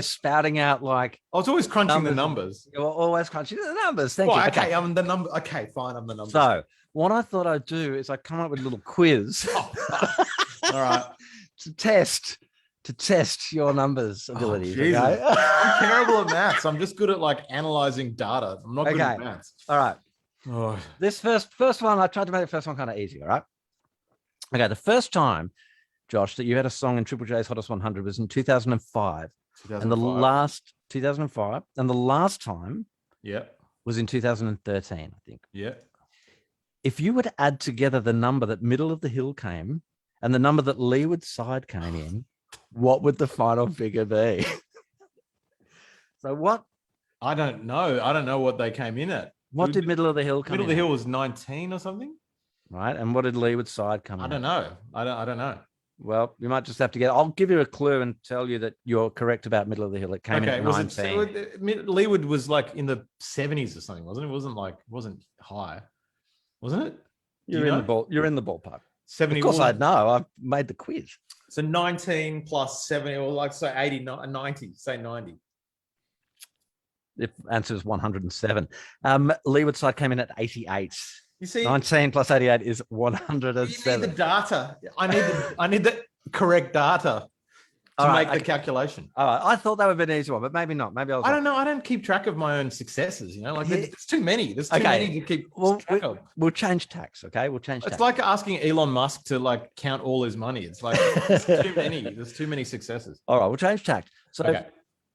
Speaker 1: spouting out like
Speaker 2: I was always crunching the numbers.
Speaker 1: You were always crunching the numbers. Thank you.
Speaker 2: Okay, I'm the number. Okay, fine, I'm the numbers.
Speaker 1: So what I thought I'd do is I come up with a little quiz.
Speaker 2: All right.
Speaker 1: to test your numbers ability.
Speaker 2: Okay? I'm terrible at maths. I'm just good at like analyzing data. I'm not good at maths.
Speaker 1: All right. Oh. This first one, I tried to make the first one kind of easy. All right. Okay. The first time, Josh, that you had a song in Triple J's Hottest 100 was in 2005. 2005. And the last 2005, and the last time, was in 2013, I think.
Speaker 2: Yeah.
Speaker 1: If you were to add together the number that Middle of the Hill came and the number that Leeward Side came in, what would the final figure be? So what?
Speaker 2: I don't know. I don't know what they came in at.
Speaker 1: What did Middle of the Hill come in?
Speaker 2: Middle of the Hill was 19 or something.
Speaker 1: Right. And what did Leeward Side come in?
Speaker 2: I don't know. I don't know.
Speaker 1: Well, you might just have to I'll give you a clue and tell you that you're correct about Middle of the Hill. It came in at 19.
Speaker 2: Leeward was like in the 70s or something, wasn't it? It wasn't high, wasn't it?
Speaker 1: You're in the ballpark.
Speaker 2: 70.
Speaker 1: Of course I'd know. I've made the quiz.
Speaker 2: So 19 plus 70, or like say 80, 90, say 90.
Speaker 1: The answer is 107. Leeward Side came in at 88.
Speaker 2: You see,
Speaker 1: 19 plus 88 is 107.
Speaker 2: You need the data. I need the correct data to make the calculation.
Speaker 1: All right. I thought that would be an easy one, but maybe not. Maybe I
Speaker 2: don't know. I don't keep track of my own successes. You know, like there's too many. There's too many to keep track of.
Speaker 1: We'll change tax. Okay, we'll change.
Speaker 2: It's like asking Elon Musk to like count all his money. It's like there's too many. There's too many successes.
Speaker 1: All right, we'll change tax. So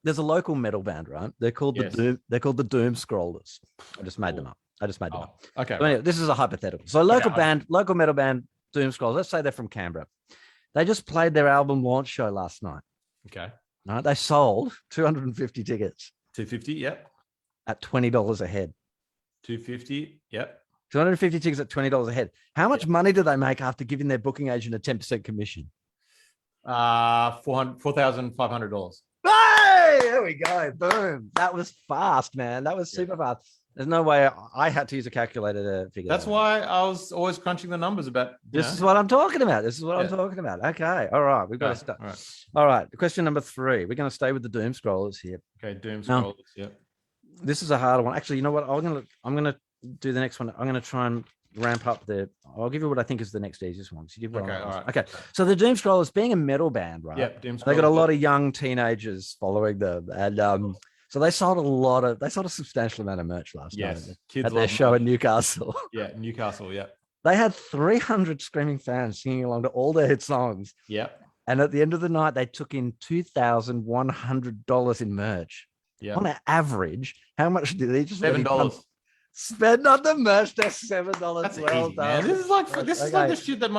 Speaker 1: there's a local metal band, right? They're called the Doom Scrollers. I just made them up.
Speaker 2: Okay.
Speaker 1: So anyway, this is a hypothetical. So local metal band, Doom Scrollers. Let's say they're from Canberra. They just played their album launch show last night.
Speaker 2: Okay.
Speaker 1: Right, they sold 250 tickets.
Speaker 2: 250, yep.
Speaker 1: At $20 a head.
Speaker 2: 250. Yep.
Speaker 1: 250 tickets at $20 a head. How much money do they make after giving their booking agent a 10% commission?
Speaker 2: $4,500.
Speaker 1: Hey, there we go. Boom. That was fast, man. That was super fast. There's no way I had to use a calculator to figure
Speaker 2: That's
Speaker 1: that out.
Speaker 2: why I was always crunching the numbers about.
Speaker 1: This is what I'm talking about. This is what I'm talking about. Okay. All right. We've got to start. All right. Question number 3. We're going to stay with the doom scrollers here.
Speaker 2: Okay. Doom scrollers. Yeah.
Speaker 1: This is a harder one. Actually, you know what? I'm gonna do the next one. I'm gonna try and ramp up I'll give you what I think is the next easiest one. So you give
Speaker 2: all right.
Speaker 1: Okay. So the Doom Scrollers, being a metal band, right?
Speaker 2: Yeah. Doom Scrollers.
Speaker 1: They got a lot of young teenagers following them, and so they sold a substantial amount of merch last night at their show in Newcastle.
Speaker 2: Yeah, Newcastle. Yeah.
Speaker 1: They had 300 screaming fans singing along to all their hit songs.
Speaker 2: Yeah.
Speaker 1: And at the end of the night, they took in $2,100 in merch.
Speaker 2: Yeah.
Speaker 1: On average, how much did each
Speaker 2: $7
Speaker 1: spend on the merch? That's $7.
Speaker 2: That's easy, man. This is like the shit that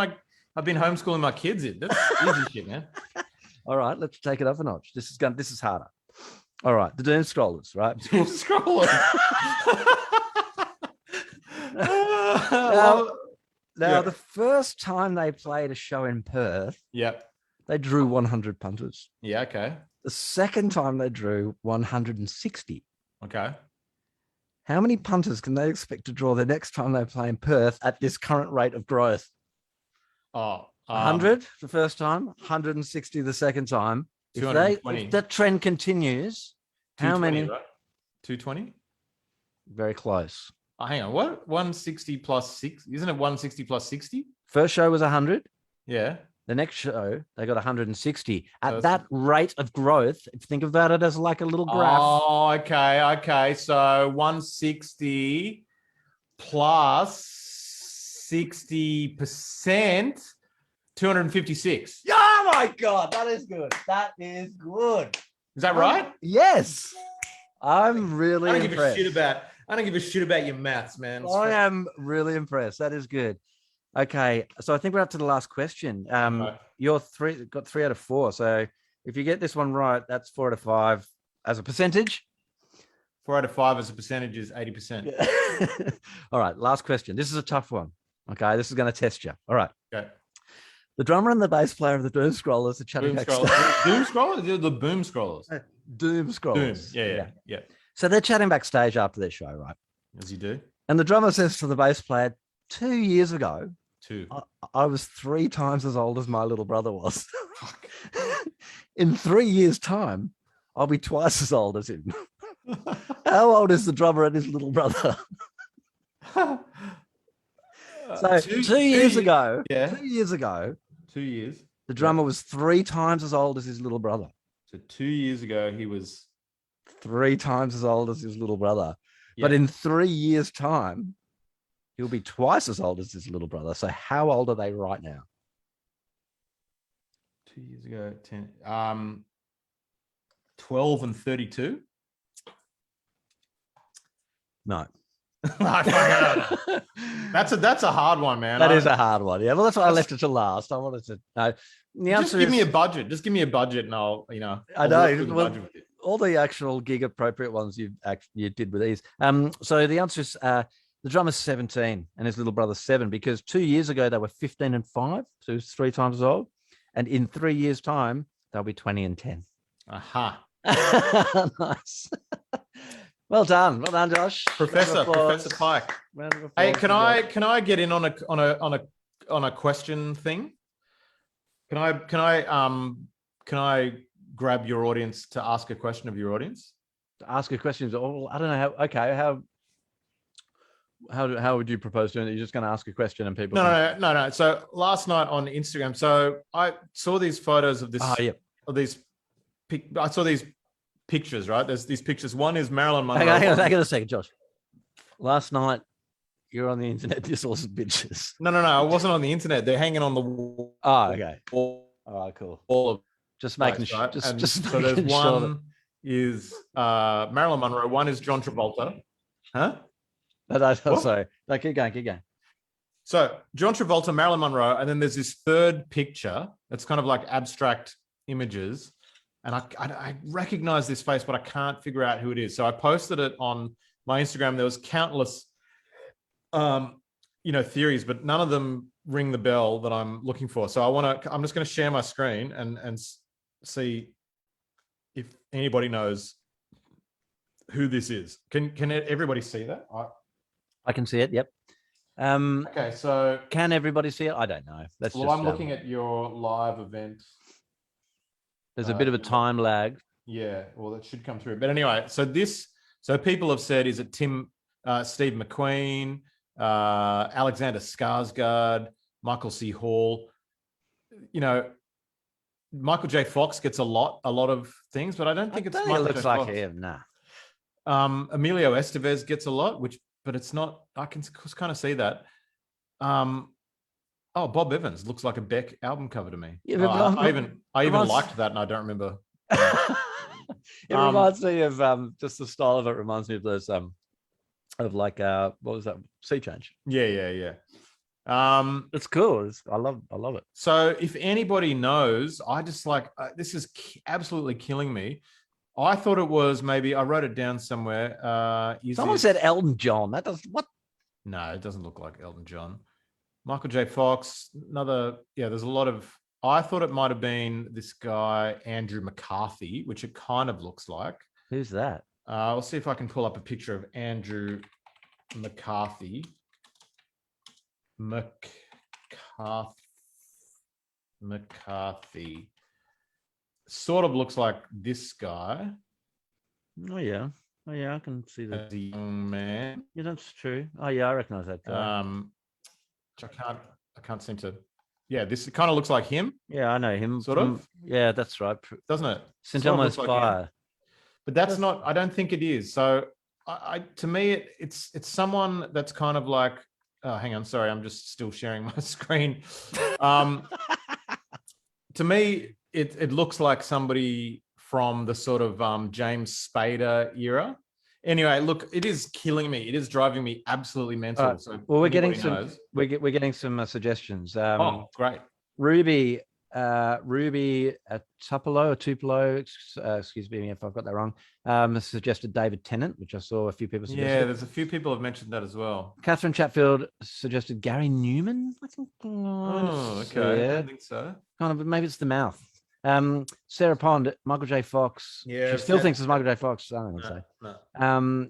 Speaker 2: I've been homeschooling my kids in. That's easy shit, man.
Speaker 1: All right, let's take it up a notch. This is harder. All right, the Doom Scrollers, right?
Speaker 2: Doom Scrollers.
Speaker 1: Now, the first time they played a show in Perth, they drew 100 punters.
Speaker 2: Yeah, okay.
Speaker 1: The second time they drew 160.
Speaker 2: Okay.
Speaker 1: How many punters can they expect to draw the next time they play in Perth at this current rate of growth? 100 the first time, 160 the second time. If that trend continues, how many?
Speaker 2: Right? 220?
Speaker 1: Very close.
Speaker 2: Oh, hang on. What? 160 plus 6? Isn't it 160 plus 60?
Speaker 1: First show was 100.
Speaker 2: Yeah.
Speaker 1: The next show, they got 160. At that rate of growth, think about it as like a little graph.
Speaker 2: Oh, okay. So 160 plus 60%, 256.
Speaker 1: Oh my God, that is good. That is good.
Speaker 2: Is that right?
Speaker 1: Yes. I'm really impressed.
Speaker 2: I don't give a shit about your maths, man.
Speaker 1: I am really impressed. That is good. Okay, so I think we're up to the last question.
Speaker 2: Right.
Speaker 1: You're got 3 out of 4. So if you get this one right, that's 4 out of 5 as a percentage.
Speaker 2: 4 out of 5 as a percentage is 80%.
Speaker 1: Yeah. All right, last question. This is a tough one. Okay, this is going to test you. All right.
Speaker 2: Okay.
Speaker 1: The drummer and the bass player of the Doom Scrollers are chatting backstage.
Speaker 2: Doom Scrollers? The Boom Scrollers.
Speaker 1: Doom Scrollers.
Speaker 2: Doom. Yeah.
Speaker 1: So they're chatting backstage after their show, right?
Speaker 2: As you do.
Speaker 1: And the drummer says to the bass player, 2 years ago,
Speaker 2: 2.
Speaker 1: I was 3 times as old as my little brother was. In 3 years' time, I'll be twice as old as him. How old is the drummer and his little brother? So 2 years ago, 2 years ago,
Speaker 2: 2 years,
Speaker 1: the drummer was 3 times as old as his little brother.
Speaker 2: So 2 years ago, he was
Speaker 1: 3 times as old as his little brother. But in 3 years' time, he'll be twice as old as his little brother. So how old are they right now?
Speaker 2: 2 years ago, 12 and 32.
Speaker 1: No.
Speaker 2: That's a hard one, man.
Speaker 1: That is a hard one. Yeah, well, that's why I left it to last. I wanted to know.
Speaker 2: Just give me a budget. Just give me a budget, and I'll
Speaker 1: I know. All the actual gig appropriate ones you did with these. So the answer is the drummer's 17 and his little brother's 7, because 2 years ago they were 15 and 5, so he's 3 times as old, and in 3 years' time they'll be 20 and 10.
Speaker 2: Aha!
Speaker 1: Nice. Well done, Josh.
Speaker 2: Professor Pike. Hey, can I get in on a question thing? Can I grab your audience to ask a question of your audience?
Speaker 1: To ask a question? Oh, I don't know how. Okay, how would you propose doing it? You're just going to ask a question and people?
Speaker 2: No. So last night on Instagram, so I saw these photos of this. I saw these pictures, right? There's these pictures. One is Marilyn Monroe.
Speaker 1: Hang on a second, Josh. Last night, you're on the internet. You saw some pictures.
Speaker 2: No. I wasn't on the internet. They're hanging on the wall.
Speaker 1: Oh, okay. All right, cool.
Speaker 2: All of
Speaker 1: just making sure.
Speaker 2: Right? So there's one is Marilyn Monroe. One is John Travolta. Huh?
Speaker 1: No, sorry. No, keep going.
Speaker 2: So John Travolta, Marilyn Monroe, and then there's this third picture that's kind of like abstract images. And I recognize this face, but I can't figure out who it is. So I posted it on my Instagram. There was countless theories, but none of them ring the bell that I'm looking for. So I'm just going to share my screen and see if anybody knows who this is. Can everybody see that?
Speaker 1: I can see it. Yep.
Speaker 2: Okay, so
Speaker 1: can everybody see it? I don't know.
Speaker 2: I'm looking at your live event.
Speaker 1: There's a bit of a time lag.
Speaker 2: Yeah, well, that should come through. But anyway, so people have said, is it Steve McQueen, Alexander Skarsgård, Michael C. Hall? Michael J. Fox gets a lot of things, but I don't think
Speaker 1: it looks like him. Nah.
Speaker 2: Emilio Estevez gets a lot, but it's not. I can kind of see that. Bob Evans looks like a Beck album cover to me. Yeah, I even liked that, and I don't remember.
Speaker 1: It reminds me of just the style of it. Reminds me of those of like what was that? Sea Change.
Speaker 2: Yeah.
Speaker 1: It's cool. I love it.
Speaker 2: So if anybody knows, I just like this is absolutely killing me. I thought it was maybe, I wrote it down somewhere.
Speaker 1: Someone said Elton John. That does what?
Speaker 2: No, it doesn't look like Elton John. Michael J. Fox, there's a lot of, I thought it might have been this guy, Andrew McCarthy, which it kind of looks like.
Speaker 1: Who's that?
Speaker 2: I'll see if I can pull up a picture of Andrew McCarthy. McCarthy. Sort of looks like this guy.
Speaker 1: Oh yeah, I can see that.
Speaker 2: As a young man.
Speaker 1: Yeah, that's true. Oh yeah, I recognize that guy.
Speaker 2: Which I can't seem to. Yeah, this kind of looks like him.
Speaker 1: Yeah, I know him.
Speaker 2: Sort of.
Speaker 1: Yeah, that's right.
Speaker 2: Doesn't it?
Speaker 1: St. Elmo's Fire.
Speaker 2: But that's not. I don't think it is. So, to me, it's someone that's kind of like. Oh, hang on. Sorry, I'm just still sharing my screen. To me, it looks like somebody from the sort of James Spader era. Anyway, look, it is killing me. It is driving me absolutely mental. So,
Speaker 1: well, we're getting some suggestions.
Speaker 2: Great.
Speaker 1: Ruby Tupelo, excuse me if I've got that wrong, suggested David Tennant, which I saw a few people suggested.
Speaker 2: Yeah, there's a few people have mentioned that as well.
Speaker 1: Catherine Chatfield suggested Gary Newman, I think.
Speaker 2: Okay. I don't think so.
Speaker 1: Kind of, maybe it's the mouth. Sarah Pond, Michael J. Fox.
Speaker 2: Yeah,
Speaker 1: she still thinks it's Michael J. Fox. I don't think so.
Speaker 2: No.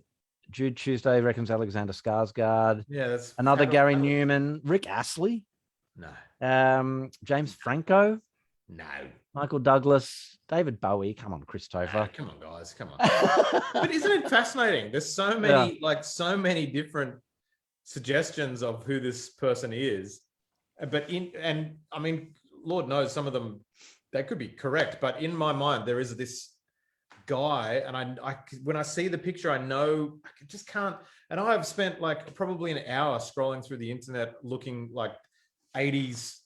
Speaker 1: Jude Tuesday reckons Alexander Skarsgård.
Speaker 2: Yeah, that's
Speaker 1: another Gary Newman. Rick Astley.
Speaker 2: No.
Speaker 1: James Franco.
Speaker 2: No.
Speaker 1: Michael Douglas. David Bowie. Come on, Christopher.
Speaker 2: Come on, guys. Come on. But isn't it fascinating? There's so many, so many different suggestions of who this person is. But I mean, Lord knows some of them, they could be correct. But in my mind, there is this guy, and I when I see the picture, I know I just can't. And I have spent like probably an hour scrolling through the internet looking like 80s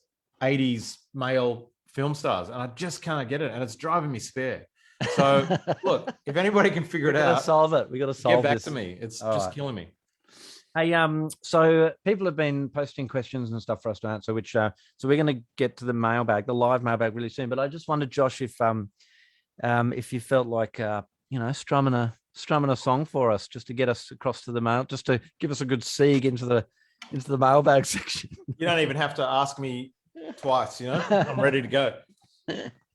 Speaker 2: male film stars, and I just can't get it, and it's driving me spare. So look, if anybody can figure it out,
Speaker 1: solve it. We got to solve
Speaker 2: get back
Speaker 1: this.
Speaker 2: to me. It's just killing me.
Speaker 1: Hey, so people have been posting questions and stuff for us to answer, which so we're going to get to the live mailbag really soon. But I just wondered, Josh, if you felt like strumming a song for us just to get us across to the mail, just to give us a good segue into the mailbag section.
Speaker 2: You don't even have to ask me twice, I'm ready to go.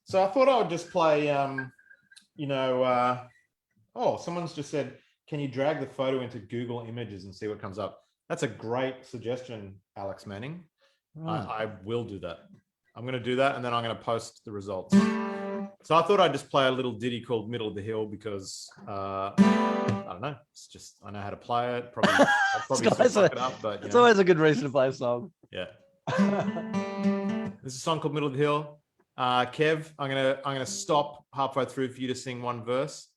Speaker 2: So I thought I would just play, someone's just said, can you drag the photo into Google Images and see what comes up? That's a great suggestion, Alex Manning. Right. I will do that. I'm going to do that, and then I'm going to post the results. So I thought I'd just play a little ditty called Middle of the Hill because, I don't know. It's just, I know how to play it. I'll probably still fuck it up, but
Speaker 1: it's always a good reason to play a song.
Speaker 2: Yeah. There's a song called Middle of the Hill. Kev, I'm gonna stop halfway through for you to sing one verse.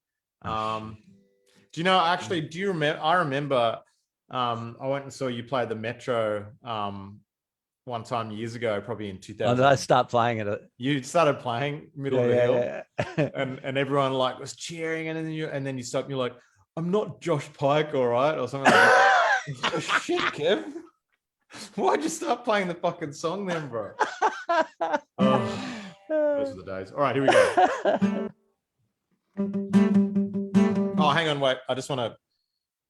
Speaker 2: Do you remember? I remember. I went and saw you play the Metro one time years ago, probably in 2000.
Speaker 1: Did I start playing it?
Speaker 2: You started playing Middle of the Hill, and everyone like was cheering, and then you stopped. And you're like, I'm not Josh Pike, all right, or something like that. Oh, shit, Kev. Why'd you start playing the fucking song then, bro? Those are the days. All right, here we go. Oh, hang on, wait. I just want to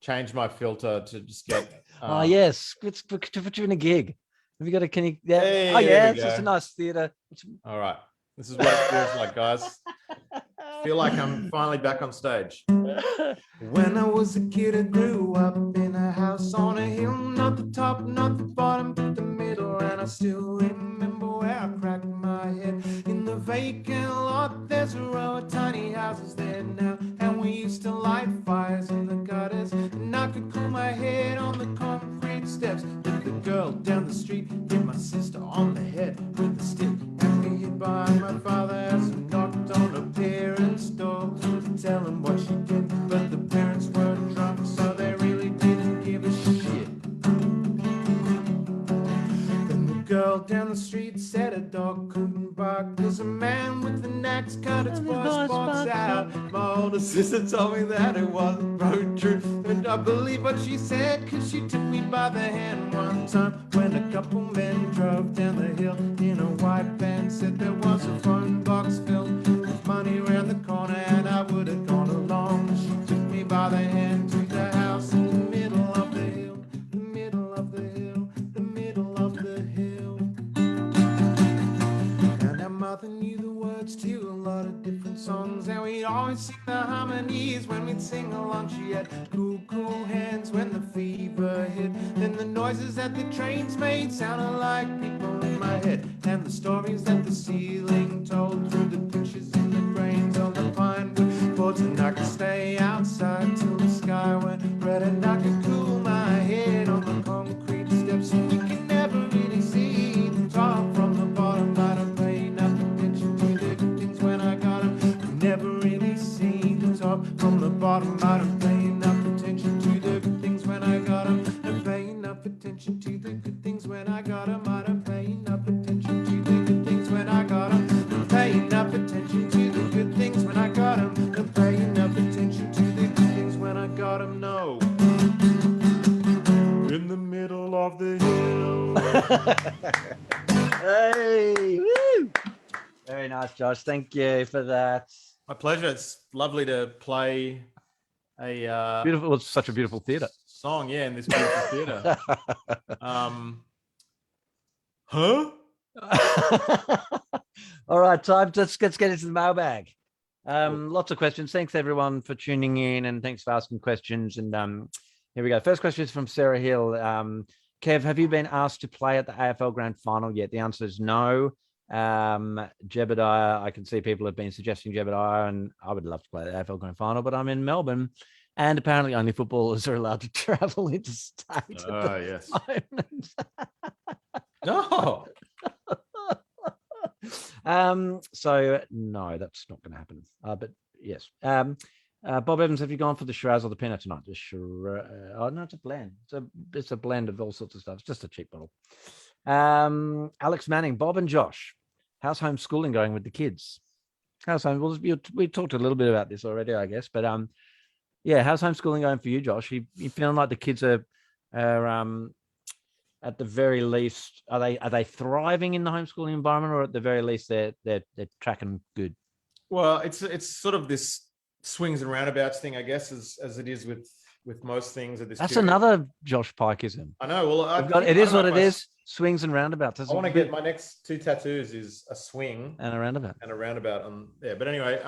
Speaker 2: change my filter to just get
Speaker 1: Oh yes, it's for doing a gig. Have you got a? Can you? Yeah.
Speaker 2: Hey,
Speaker 1: Oh
Speaker 2: there
Speaker 1: yeah,
Speaker 2: we
Speaker 1: it's a
Speaker 2: go.
Speaker 1: nice theatre.
Speaker 2: All right. This is what it feels like, guys. Feel like I'm finally back on stage. When I was a kid, I grew up in a house on a hill, not the top, not the bottom, but the middle. And I still remember where I cracked my head. In the vacant lot, there's a row of tiny houses there now. And we used to light fires in the gutters. And I could cool my head on the concrete steps. With the girl down the street, hit my sister on the head with a stick. And we hid behind my father as we knocked on her parents' door to tell him what she did. But the parents were drunk, so they really didn't give a shit. Then the girl down the street said a dog couldn't bark, 'cause a man with an axe cut its boy spots out. My older sister told me that it wasn't road true, and I believe what she said, 'cause she took me by the hand one time when a couple men drove down the hill in a white van. Said there was a phone box filled with money around the corner, and I would have gone along. She took me by the hand to the house in the middle of the hill, the middle of the hill, the middle of the hill. And our mother knew the words to a lot of different songs, and we'd always sing the harmonies when we'd sing along. She had cool, cool hands when the fever hit. Then the noises that the trains made sounded like people in my head, and the stories that the ceiling told through the pictures in the grains on the pine wood boards. And I could stay outside till the sky went red, and I could cool my head on the concrete steps. And you can never really see the top from the bottom, but I'm paying up attention to the good things when I got them. You never really see the top from the bottom, but I'm paying up attention to the good things when I got them. I'm paying up attention to the good things when I got them. I'm paying up attention to the good things when I got them. I'm paying up attention to the good things when I got them. I'm paying up attention to the good things when I got them. No. In the middle of the hill.
Speaker 1: Hey, woo! Very nice, Josh. Thank you for that.
Speaker 2: My pleasure. It's lovely to play a
Speaker 1: Beautiful. It's such a beautiful theatre.
Speaker 2: song, yeah, in this beautiful theatre. Huh?
Speaker 1: All right, time. Let's get into the mailbag. Lots of questions. Thanks everyone for tuning in, and thanks for asking questions. And here we go. First question is from Sarah Hill. Kev, have you been asked to play at the AFL Grand Final yet? The answer is no. Jebediah, I can see people have been suggesting Jebediah, and I would love to play the AFL Grand Final, but I'm in Melbourne, and apparently only footballers are allowed to travel interstate.
Speaker 2: Oh, yes.
Speaker 1: No. So no, that's not going to happen. But yes. Bob Evans, have you gone for the Shiraz or the Pinot tonight? The Shiraz. Oh no, it's a blend. It's a blend of all sorts of stuff. It's just a cheap bottle. Alex Manning, Bob and Josh, how's homeschooling going with the kids? How's home? Well, we talked a little bit about this already, I guess. But yeah, how's homeschooling going for you, Josh? You feeling like the kids are at the very least, are they thriving in the homeschooling environment, or at the very least they're tracking good?
Speaker 2: Well, it's sort of this swings and roundabouts thing, I guess, as it is with most things at this.
Speaker 1: That's
Speaker 2: period.
Speaker 1: another Josh Pikeism.
Speaker 2: I know. Well,
Speaker 1: it is what it is. Swings and roundabouts.
Speaker 2: I want to get my next 2 tattoos is a swing
Speaker 1: and a roundabout.
Speaker 2: Yeah, but anyway,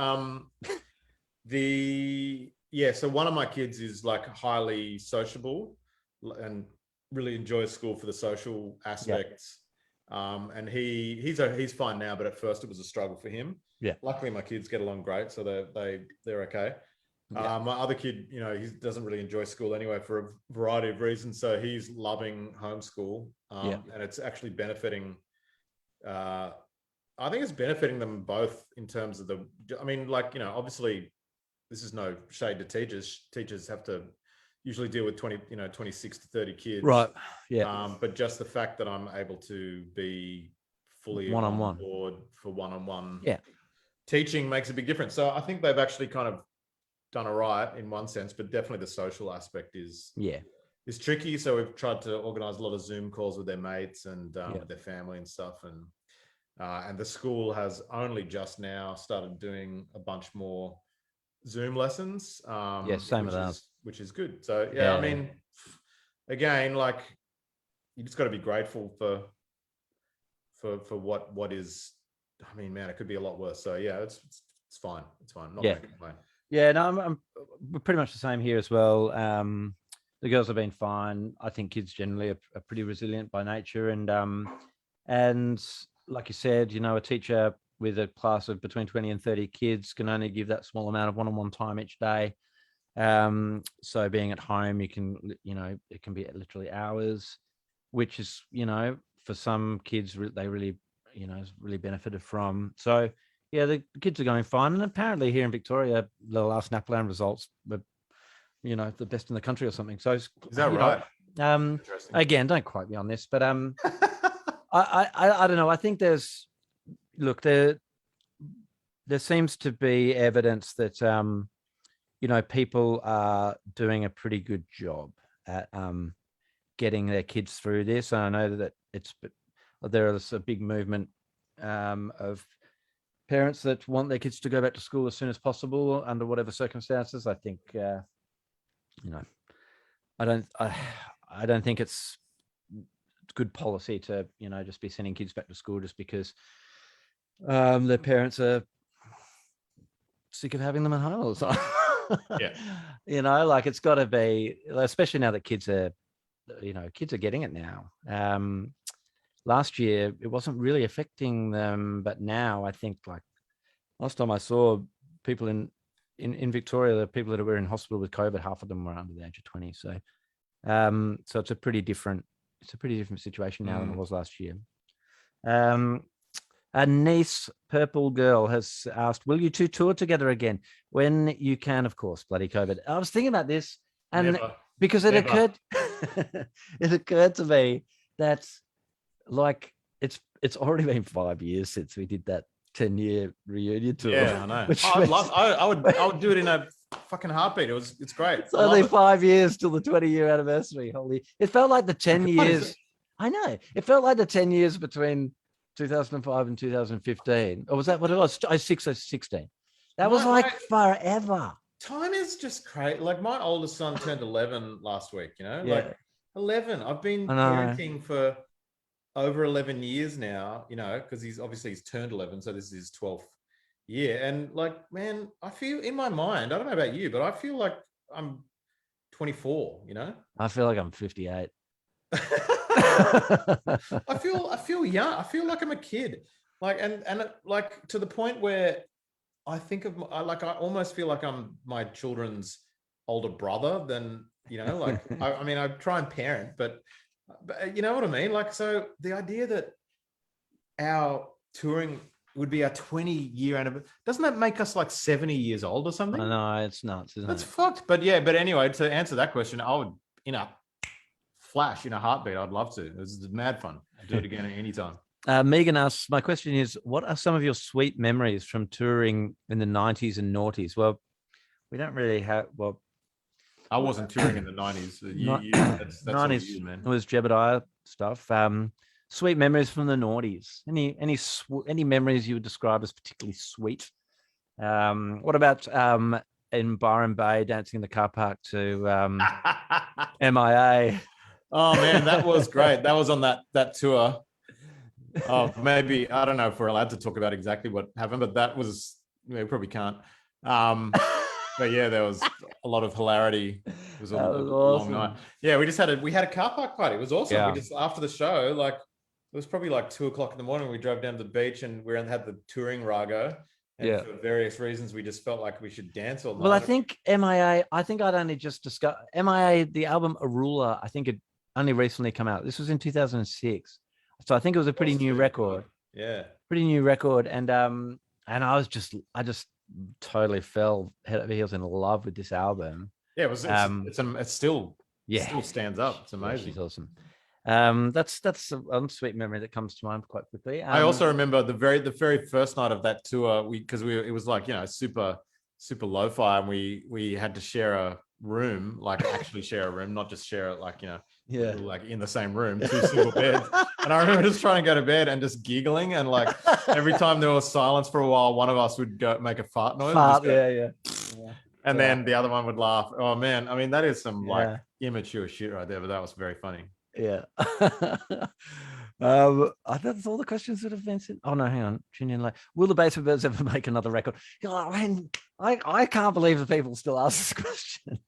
Speaker 2: so one of my kids is like highly sociable and really enjoys school for the social aspects. And he's fine now, but at first it was a struggle for him.
Speaker 1: Yeah.
Speaker 2: Luckily my kids get along great, so they're okay. My other kid, he doesn't really enjoy school anyway for a variety of reasons. So he's loving homeschool. And it's actually benefiting. I think it's benefiting them both in terms of obviously this is no shade to teachers. Teachers have to usually deal with 26 to 30 kids.
Speaker 1: Right. Yeah.
Speaker 2: But just the fact that I'm able to be fully
Speaker 1: one-on-one
Speaker 2: on board for one-on-one teaching makes a big difference. So I think they've actually kind of done all right in one sense, but definitely the social aspect is tricky. So we've tried to organize a lot of Zoom calls with their mates and with their family and stuff. And the school has only just now started doing a bunch more Zoom lessons.
Speaker 1: Same with us.
Speaker 2: Which is good. So again, like you just got to be grateful for what is. I mean, man, it could be a lot worse. So yeah, it's fine. It's fine. I'm not going to complain.
Speaker 1: Yeah, no, I'm pretty much the same here as well. The girls have been fine. I think kids generally are pretty resilient by nature, and like you said, you know, a teacher with a class of between 20 and 30 kids can only give that small amount of one-on-one time each day. So being at home, you can, you know, it can be literally hours, which is, you know, for some kids they really, you know, really benefited from. So yeah, the kids are going fine, and apparently here in Victoria, the last NAPLAN results were, you know, the best in the country or something. So
Speaker 2: is that right?
Speaker 1: Again, don't quote me on this, but I don't know. I think there seems to be evidence that you know, people are doing a pretty good job at getting their kids through this. And I know that there is a big movement of parents that want their kids to go back to school as soon as possible under whatever circumstances. I think you know, I don't think it's good policy to, you know, just be sending kids back to school just because their parents are sick of having them at home all the time.
Speaker 2: Yeah.
Speaker 1: You know, like it's got to be, especially now that kids are getting it now. Last year it wasn't really affecting them, but now I think, like last time I saw people in Victoria, the people that were in hospital with COVID, half of them were under the age of 20. So so it's a pretty different situation now than it was last year. A niece Purple Girl has asked, will you two tour together again? When you can, of course, bloody COVID. I was thinking about this, and
Speaker 2: Never.
Speaker 1: because it occurred to me that, like, it's already been 5 years since we did that 10-year reunion tour.
Speaker 2: Yeah, I know. I would do it in a fucking heartbeat. It's great.
Speaker 1: It's only 5 years till the 20-year anniversary. It felt like the 10 years. I know. It felt like the 10 years between 2005 and 2015. Or was that what it was? 16. That was like forever.
Speaker 2: Time is just crazy. Like my oldest son turned 11 last week, you know?
Speaker 1: Yeah.
Speaker 2: Like 11. I've been parenting for over 11 years now, you know, because he's turned 11, so this is his 12th year. And like, man, I feel in my mind, I don't know about you, but I feel like I'm 24, you know?
Speaker 1: I feel like I'm 58.
Speaker 2: I feel young. I feel like I'm a kid. Like, and like to the point where I think of, I almost feel like I'm my children's older brother than, you know, like, I mean, I try and parent, but you know what I mean? Like, so the idea that our touring would be our 20-year anniversary, doesn't that make us like 70 years old or something?
Speaker 1: I know, it's nuts, isn't it?
Speaker 2: That's fucked. But yeah, but anyway, to answer that question, I would, in a flash, in a heartbeat, I'd love to. This is mad fun. I'd do it again at any time.
Speaker 1: Megan asks, my question is, what are some of your sweet memories from touring in the 90s and noughties? Well, we don't really have,
Speaker 2: I wasn't touring in the 90s. That's
Speaker 1: 90s,
Speaker 2: you, man.
Speaker 1: it was Jebediah stuff. Sweet memories from the noughties. Any memories you would describe as particularly sweet? What about in Byron Bay dancing in the car park to MIA?
Speaker 2: Oh man, that was great. That was on that tour. Oh, maybe I don't know if we're allowed to talk about exactly what happened, but that was, we probably can't. But yeah, there was a lot of hilarity. It was a long night. Yeah, we had a car park party. It was awesome.
Speaker 1: Yeah.
Speaker 2: We just, after the show, like it was probably like 2:00 in the morning. We drove down to the beach and we had the touring rago. And for various reasons, we just felt like we should dance all night.
Speaker 1: Well, I think MIA, I'd only just discussed MIA, the album Arula, I think it only recently come out. This was in 2006. So I think it was a pretty new record.
Speaker 2: Yeah.
Speaker 1: Pretty new record. And I just totally fell head over heels in love with this album.
Speaker 2: Yeah, it was. It's still stands up. It's amazing.
Speaker 1: She's awesome. That's a sweet memory that comes to mind quite quickly.
Speaker 2: I also remember the very first night of that tour, it was like, you know, super lo-fi, and we had to share a room, like actually share a room, not just share it, like, you know, like in the same room, 2 single beds. And I remember just trying to go to bed and just giggling, and like every time there was silence for a while, one of us would go make a fart noise. And
Speaker 1: Yeah.
Speaker 2: then the other one would laugh. Oh man, I mean that is some
Speaker 1: Yeah.
Speaker 2: like immature shit right there, but that was very funny.
Speaker 1: Yeah. I think that's all the questions that have been sent. Oh no, hang on. Tune in late. Will the Basement Birds ever make another record? Oh, man, I can't believe that people still ask this question.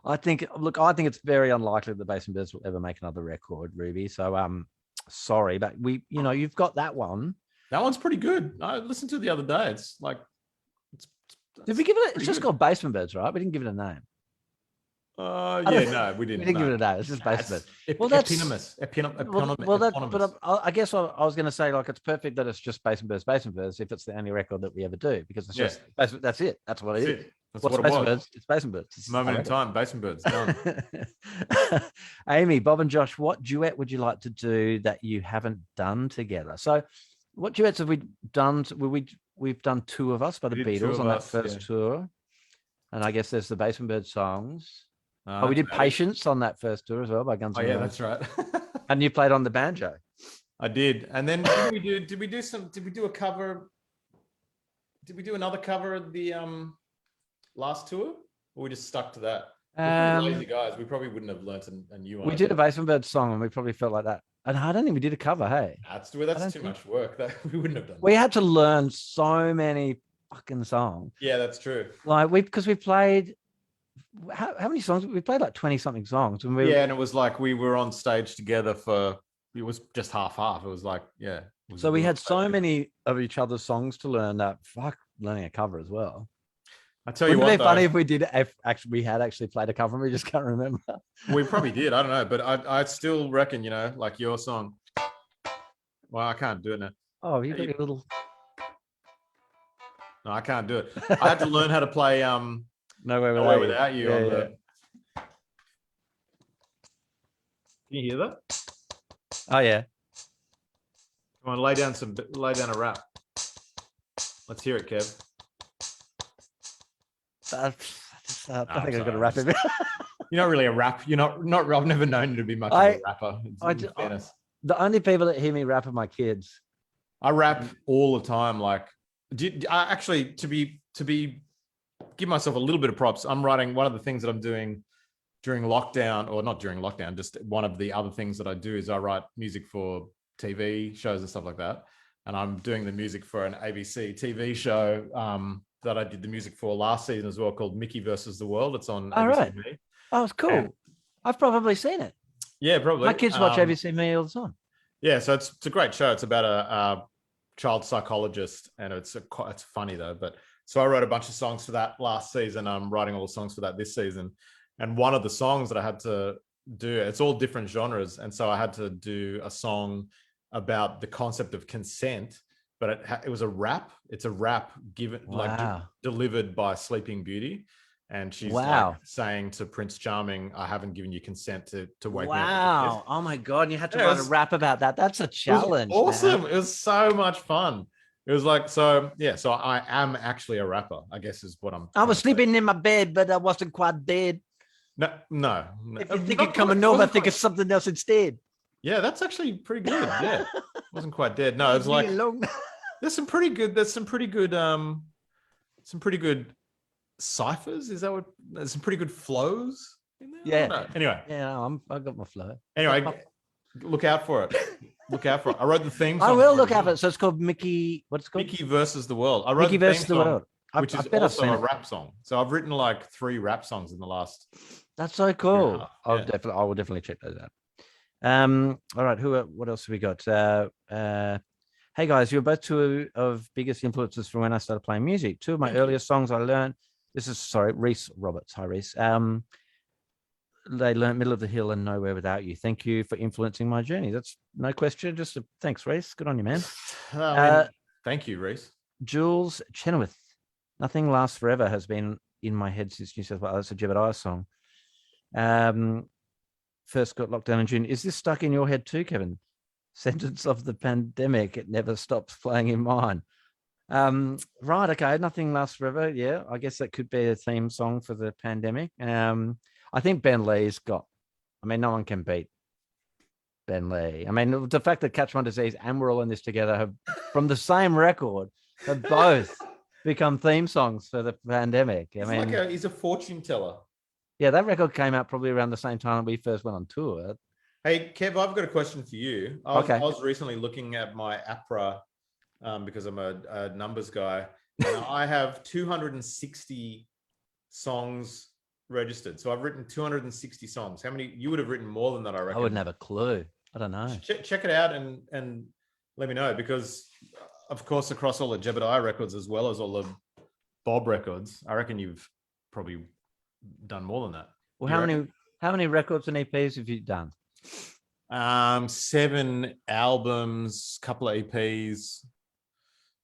Speaker 1: I think it's very unlikely the Basement Birds will ever make another record, Ruby. So sorry, but you've got that one.
Speaker 2: That one's pretty good. I listened to it the other day. It's like
Speaker 1: Did we give it? It's just
Speaker 2: good.
Speaker 1: called Basement Birds, right? We didn't give it a name.
Speaker 2: Yeah, no, we didn't.
Speaker 1: We didn't give it a name. It's just Basement Birds. Well, that's
Speaker 2: eponymous.
Speaker 1: But I guess I was going to say like it's perfect that it's just Basement Birds if it's the only record that we ever do because it's just that's it. That's what it is.
Speaker 2: That's
Speaker 1: What's
Speaker 2: what it
Speaker 1: Basement
Speaker 2: was.
Speaker 1: Birds? It's Basement Birds. It's
Speaker 2: Moment in time, Basement Birds. Done.
Speaker 1: Amy, Bob, and Josh, what duet would you like to do that you haven't done together? So, what duets have we done? We've done Two of Us by the Beatles on that first tour, and I guess there's the Basement Birds songs. We did Patience on that first tour as well by Guns N' Roses.
Speaker 2: That's right.
Speaker 1: And you played on the banjo.
Speaker 2: I did. And then did we do a cover? Did we do another cover of the last tour? Or we just stuck to that? We're lazy guys. We probably wouldn't have learnt a new one.
Speaker 1: We did a Basement Birds song and we probably felt like that. And I don't think we did a cover, hey?
Speaker 2: That's too much work. That we wouldn't have done.
Speaker 1: We had to learn so many fucking songs.
Speaker 2: Yeah, that's true.
Speaker 1: Like because we played how many songs? We played like 20 something songs. And
Speaker 2: and it was like we were on stage together it was just half. It was like,
Speaker 1: So we had so many of each other's songs to learn that learning a cover as well.
Speaker 2: I tell you
Speaker 1: what,
Speaker 2: wouldn't
Speaker 1: it be funny if we had actually played a cover and we just can't remember.
Speaker 2: We probably did. I don't know, but I still reckon, like your song. Well, I can't do it now.
Speaker 1: Oh, you got your little.
Speaker 2: No, I can't do it. I had to learn how to play
Speaker 1: Nowhere
Speaker 2: Without You. Can you hear that?
Speaker 1: Oh yeah.
Speaker 2: Come on, lay down a rap. Let's hear it, Kev.
Speaker 1: I think I've got to wrap it.
Speaker 2: You're not really a rap. You're not. I've never known you to be much of a rapper.
Speaker 1: The only people that hear me rap are my kids.
Speaker 2: I rap all the time. Like, I actually to be give myself a little bit of props. I'm writing one of the things that I'm doing during lockdown, or not during lockdown. Just one of the other things that I do is I write music for TV shows and stuff like that. And I'm doing the music for an ABC TV show that I did the music for last season as well, called Mickey versus the World. It's on ABC Me.
Speaker 1: Oh, it's cool. And I've probably seen it.
Speaker 2: Yeah, probably.
Speaker 1: My kids watch ABC Me all the time.
Speaker 2: Yeah, so it's a great show. It's about a child psychologist, and it's funny though. But so I wrote a bunch of songs for that last season. I'm writing all the songs for that this season. And one of the songs that I had to do, it's all different genres, and so I had to do a song about the concept of consent. But it was a rap. It's a rap delivered by Sleeping Beauty. And she's like saying to Prince Charming, I haven't given you consent to wake me up.
Speaker 1: Wow. Oh my God. And you had to write a rap about that. That's a challenge.
Speaker 2: Awesome. Man. It was so much fun. It was like, so I am actually a rapper, I guess is what I was
Speaker 1: sleeping in my bed, but I wasn't quite dead.
Speaker 2: No.
Speaker 1: If you think it coming over, I think it's something else instead.
Speaker 2: Yeah, that's actually pretty good. Yeah. Wasn't quite dead. No, it's like there's some pretty good ciphers. Is that what? There's some pretty good flows in there.
Speaker 1: Yeah.
Speaker 2: Anyway.
Speaker 1: Yeah, I got my flow.
Speaker 2: Anyway, look out for it. I wrote the theme song.
Speaker 1: I will look out for it. So it's called Mickey. What's it called?
Speaker 2: Mickey versus the World. I wrote
Speaker 1: Mickey versus the World,
Speaker 2: which is also a rap song. So I've written like 3 rap songs in the last.
Speaker 1: That's so cool. I will definitely check those out. All right. What else have we got? Hey guys, you're both two of biggest influences from when I started playing music. 2 of my earliest songs I learned. Reese Roberts. Hi, Reese. They learned Middle of the Hill and Nowhere Without You. Thank you for influencing my journey. That's no question. Thanks, Reese. Good on you, man.
Speaker 2: Thank you, Reese.
Speaker 1: Jules Chenoweth. Nothing Lasts Forever has been in my head since New South Wales. That's a Jebediah song. First got locked down in June. Is this stuck in your head too, Kevin? Sentence of the pandemic. It never stops playing in mine. Right. Okay. Nothing Lasts Forever. Yeah. I guess that could be a theme song for the pandemic. I think Ben Lee's got, no one can beat Ben Lee. The fact that Catch My Disease and We're All in This Together from the same record have both become theme songs for the pandemic.
Speaker 2: He's a fortune teller.
Speaker 1: Yeah, that record came out probably around the same time that we first went on tour.
Speaker 2: Hey, Kev, I've got a question for you. I was recently looking at my APRA because I'm a numbers guy, and I have 260 songs registered. So I've written 260 songs. How many? You would have written more than that, I reckon.
Speaker 1: I wouldn't have a clue. I don't know.
Speaker 2: Check it out and let me know, because of course across all the Jebediah records as well as all the Bob records, I reckon you've probably done more than that.
Speaker 1: Well, how many records and EPs have you done?
Speaker 2: 7 albums, couple of EPs,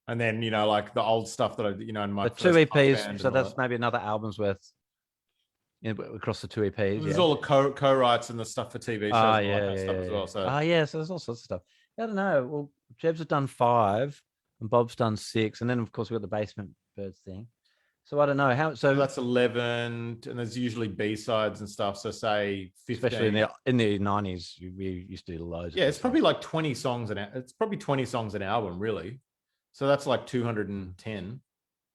Speaker 2: and then like the old stuff that I in my
Speaker 1: 2 EPs. So that's maybe another album's worth across the 2 EPs.
Speaker 2: There's all the co-writes and the stuff for TV shows stuff as well. So
Speaker 1: so there's all sorts of stuff. I don't know. Well, Jeb's have done 5 and Bob's done 6, and then of course we've got the Basement Birds thing. So I don't know how. So
Speaker 2: that's 11, and there's usually B-sides and stuff. So say 15.
Speaker 1: Especially in the 90s, we used to do loads.
Speaker 2: Yeah, it's probably like 20 songs it's probably 20 songs an album, really. So that's like 210,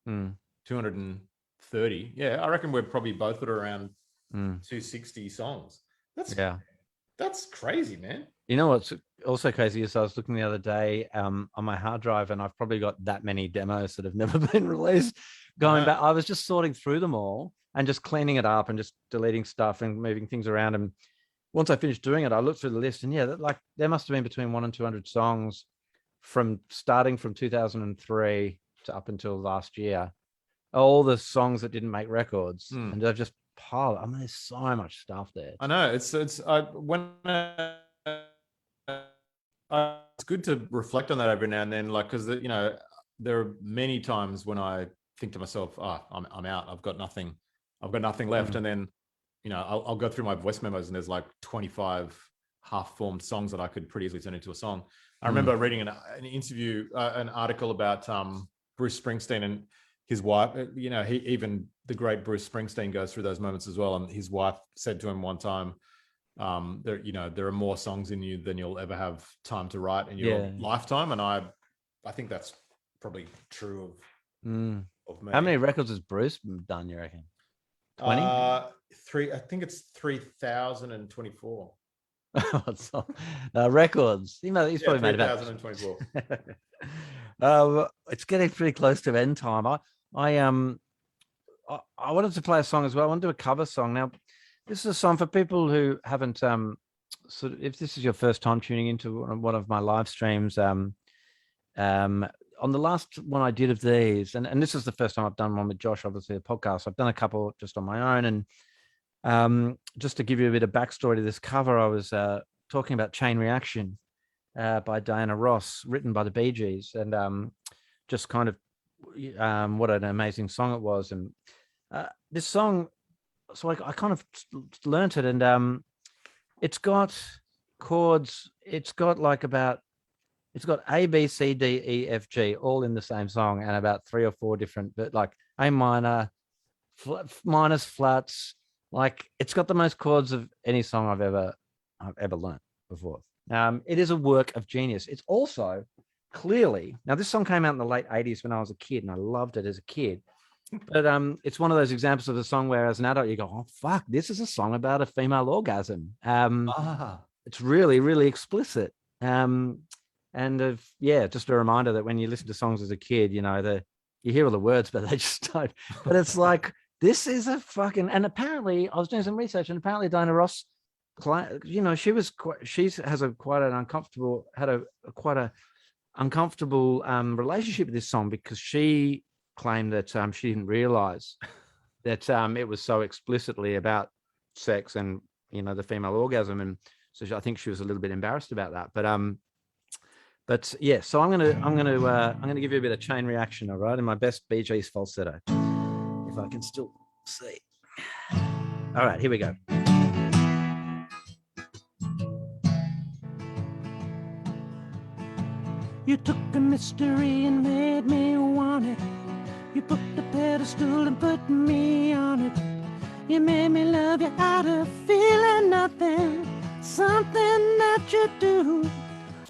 Speaker 2: 230. Yeah, I reckon we're probably both at around 260 songs. That's crazy, man.
Speaker 1: You know what's also crazy is I was looking the other day on my hard drive, and I've probably got that many demos that have never been released. Going back, I was just sorting through them all and just cleaning it up and just deleting stuff and moving things around. And once I finished doing it, I looked through the list, and there must have been between 100 and 200 songs starting from 2003 to up until last year. All the songs that didn't make records, and they've just piled. I mean, there's so much stuff there.
Speaker 2: I know it's good to reflect on that every now and then, because there are many times when I think to myself, I'm out. I've got nothing left. And then, I'll go through my voice memos, and there's like 25 half-formed songs that I could pretty easily turn into a song. I remember reading an interview, an article about Bruce Springsteen and his wife. Even the great Bruce Springsteen goes through those moments as well. And his wife said to him one time, there are more songs in you than you'll ever have time to write in your lifetime. And I think that's probably true of me.
Speaker 1: How many records has Bruce done, you reckon? 20?
Speaker 2: 3. I think it's 3,024.
Speaker 1: Records. He's probably made about
Speaker 2: 3,024.
Speaker 1: It's getting pretty close to end time. I wanted to play a song as well. I want to do a cover song. Now, this is a song for people who haven't if this is your first time tuning into one of my live streams, on the last one I did of these, and this is the first time I've done one with Josh, obviously a podcast. I've done a couple just on my own, and just to give you a bit of backstory to this cover, I was talking about Chain Reaction by Diana Ross, written by the Bee Gees, and just kind of what an amazing song it was. And this song, so I kind of learnt it, and it's got chords. It's got it's got A, B, C, D, E, F, G, all in the same song, and about 3 or 4 different, but like A minor, minors, flats. Like, it's got the most chords of any song I've ever learned before. It is a work of genius. It's also clearly, now this song came out in the late 80s when I was a kid, and I loved it as a kid. But it's one of those examples of a song where as an adult you go, oh fuck, this is a song about a female orgasm. It's really, really explicit. And just a reminder that when you listen to songs as a kid, you hear all the words, but they just don't. But it's like, this is a fucking, and apparently I was doing some research, and apparently Diana Ross, she has quite an uncomfortable relationship with this song, because she claimed that she didn't realize that it was so explicitly about sex and the female orgasm, and so I think she was a little bit embarrassed about that. But yeah, so I'm gonna give you a bit of Chain Reaction, all right, in my best Bee Gees falsetto, if I can still see. All right, here we go. You took a mystery and made me want it. You put the pedestal and put me on it. You made me love you out of feeling nothing, something that you do.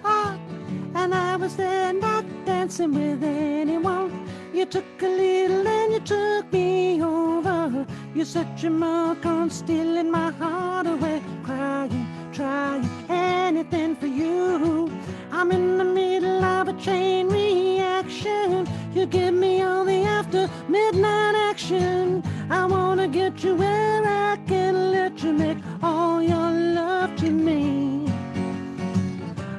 Speaker 1: And I was there not dancing with anyone.
Speaker 3: You took a little and you took me over. You set your mark on stealing my heart away. Crying, trying anything for you. I'm in the middle of a chain reaction. You give me all the after midnight action. I wanna get you where I can let you make all your love to me.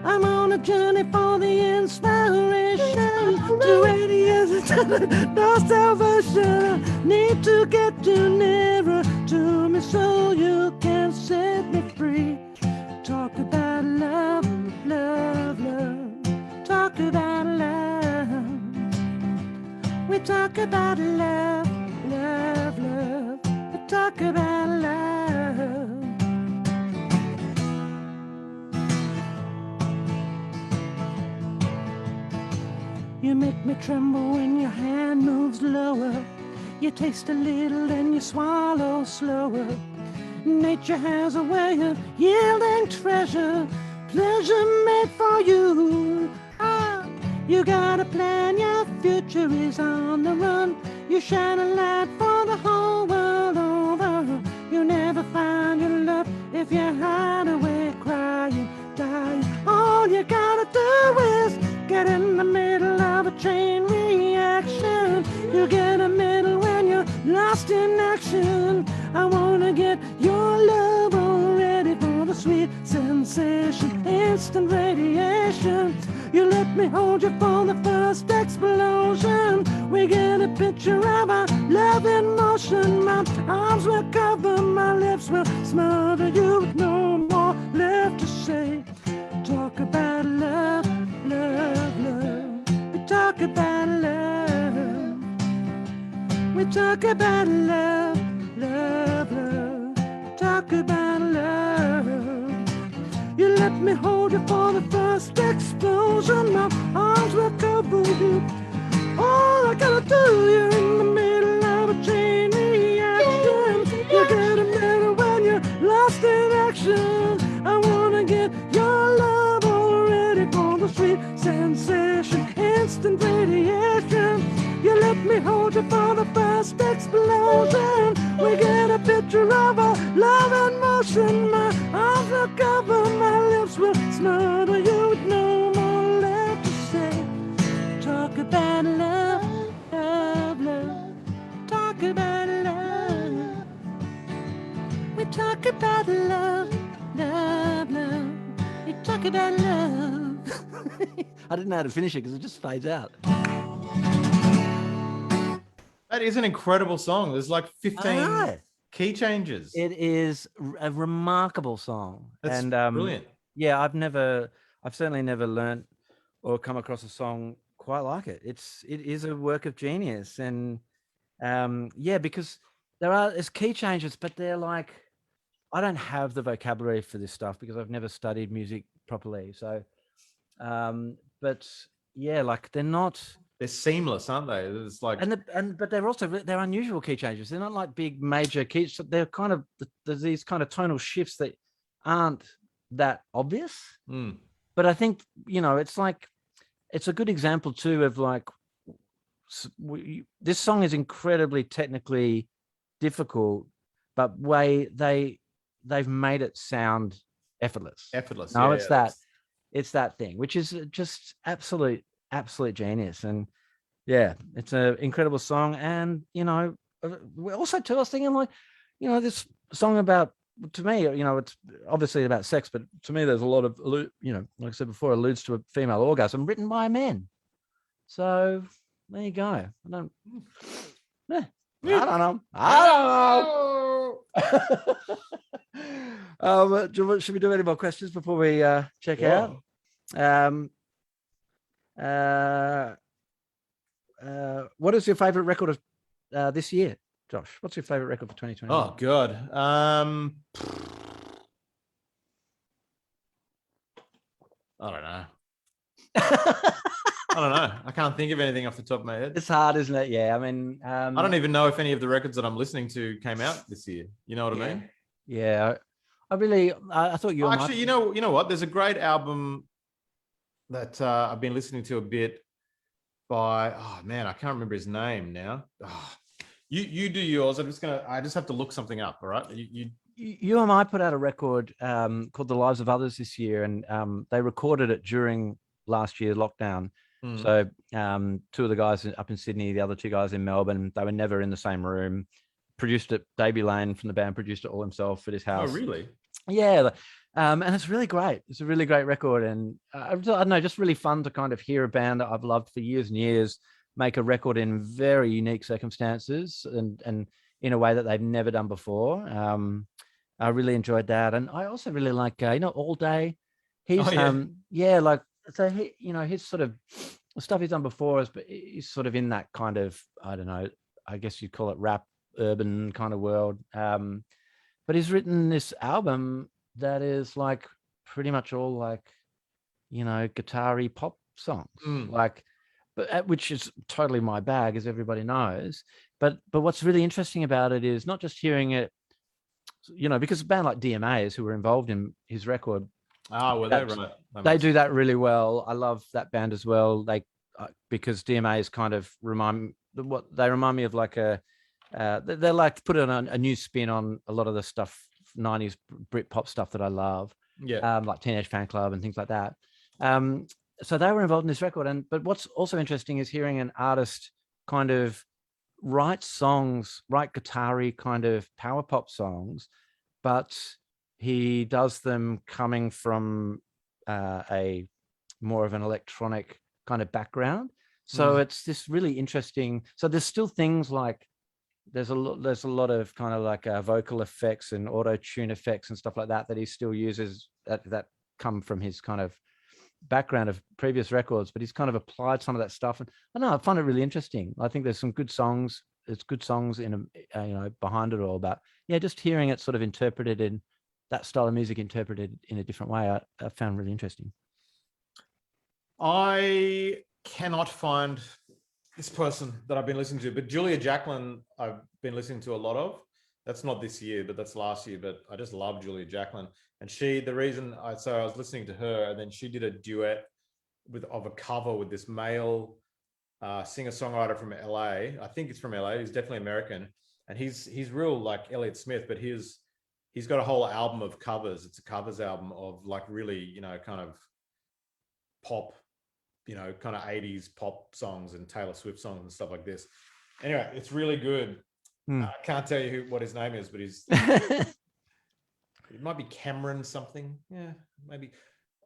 Speaker 3: I'm on a journey for the inspiration. 280 years of no salvation. I need to get you nearer to me so you can set me free. Talk about love, love, love. Talk about love. We talk about love, love, love. We talk about love. You make me tremble when your hand moves lower. You taste a little and you swallow slower. Nature has a way of yielding treasure, pleasure made for you. Ah, you got a plan, your future is on the run. You shine a light for the whole world over. You never find your love if you hide away crying, dying. All you gotta do is get in the middle of a chain reaction. You get a middle when you're lost in action. I wanna get your love all ready for the sweet sensation, instant radiation. You let me hold you for the first explosion. We get a picture of our love in motion. My arms will cover, my lips will smother you with no more left to say. Talk about love, love, love. We talk about love. We talk about love, love, love. Talk about love. You let me hold you for the first explosion. My arms will cover you. All I gotta do, you're in the middle of a chain reaction. You get a middle when you're lost in action. I wanna get your love all ready for the sweet sensation, instant radiation. You let me hold you for the first explosion. We get a picture of our love in motion. My arms will cover, my lips will smother you with no more left to say. Talk about love, love, love. Talk about love. We talk about love, love, love. We talk about love.
Speaker 1: I didn't know how to finish it because it just fades out.
Speaker 2: That is an incredible song. There's like
Speaker 1: I
Speaker 2: 15
Speaker 1: know.
Speaker 2: key changes.
Speaker 1: It is a remarkable song.
Speaker 2: That's
Speaker 1: and
Speaker 2: brilliant.
Speaker 1: Yeah, I've certainly never learnt or come across a song quite like it. It is a work of genius. And yeah, because there's key changes, but they're like, I don't have the vocabulary for this stuff because I've never studied music properly. So, but yeah, like they're not.
Speaker 2: They're seamless, aren't they? It's like,
Speaker 1: But they're unusual key changes. They're not like big major keys. They're kind of there's these kind of tonal shifts that aren't that obvious. But I think it's like it's a good example too of like this song is incredibly technically difficult, but they've made it sound effortless.
Speaker 2: effortless.
Speaker 1: No,
Speaker 2: Yeah,
Speaker 1: it's that thing, which is just absolute genius. And yeah, it's an incredible song. And also too, I was thinking like, this song about, to me, it's obviously about sex, but to me there's a lot of, like I said before, alludes to a female orgasm written by men. So there you go. I don't know. Should we do any more questions before we check out? What is your favorite record of this year, Josh? What's your favorite record for 2020?
Speaker 2: Oh God. I don't know. I don't know. I can't think of anything off the top of my head.
Speaker 1: It's hard, isn't it? Yeah. I mean,
Speaker 2: I don't even know if any of the records that I'm listening to came out this year. You know what I mean?
Speaker 1: Yeah. I thought you were
Speaker 2: actually, you know what? There's a great album that I've been listening to a bit. by, oh man, I can't remember his name now. Oh, you do yours. I just have to look something up. All right.
Speaker 1: You and I put out a record called The Lives of Others this year, and they recorded it during last year's lockdown. So two of the guys up in Sydney, the other two guys in Melbourne, they were never in the same room. Produced it, Davey Lane from the band produced it all himself at his house.
Speaker 2: Oh, really?
Speaker 1: Yeah. And it's really great. It's a really great record. And I don't know, just really fun to kind of hear a band that I've loved for years and years make a record in very unique circumstances and in a way that they've never done before. I really enjoyed that. And I also really like, All Day. He's, like, so he, his sort of stuff he's done before is, but he's sort of in that kind of, I don't know, I guess you'd call it rap, urban kind of world. But he's written this album that is like pretty much all like, guitar-y pop songs, which is totally my bag, as everybody knows. But what's really interesting about it is not just hearing it, because a band like DMAs who were involved in his record.
Speaker 2: Oh, well, they're right.
Speaker 1: They do that really well. I love that band as well. Because DMAs kind of remind me of like they're like put on a new spin on a lot of the stuff, 90s Brit pop stuff that I love.
Speaker 2: Yeah.
Speaker 1: Like Teenage Fan Club and things like that. So they were involved in this record. But what's also interesting is hearing an artist kind of write guitar-y kind of power pop songs, but he does them coming from a more of an electronic kind of background. So it's this really interesting. So there's still things like there's a lot of kind of like vocal effects and auto-tune effects and stuff like that he still uses that come from his kind of background of previous records, but he's kind of applied some of that stuff. And I don't know, I find it really interesting. I think there's some good songs. It's good songs in behind it all. But yeah, just hearing it sort of interpreted in that style of music, interpreted in a different way, I found really interesting.
Speaker 2: I cannot find this person that I've been listening to, but Julia Jacklin, I've been listening to a lot of. That's not this year, but that's last year. But I just love Julia Jacklin. And I was listening to her, and then she did a duet of a cover with this male singer-songwriter from LA. I think it's from LA. He's definitely American. And he's real like Elliott Smith, but he's got a whole album of covers. It's a covers album of like really, kind of pop, kind of 80s pop songs and Taylor Swift songs and stuff like this. Anyway, it's really good. I can't tell you what his name is, but it might be Cameron something. Yeah, maybe.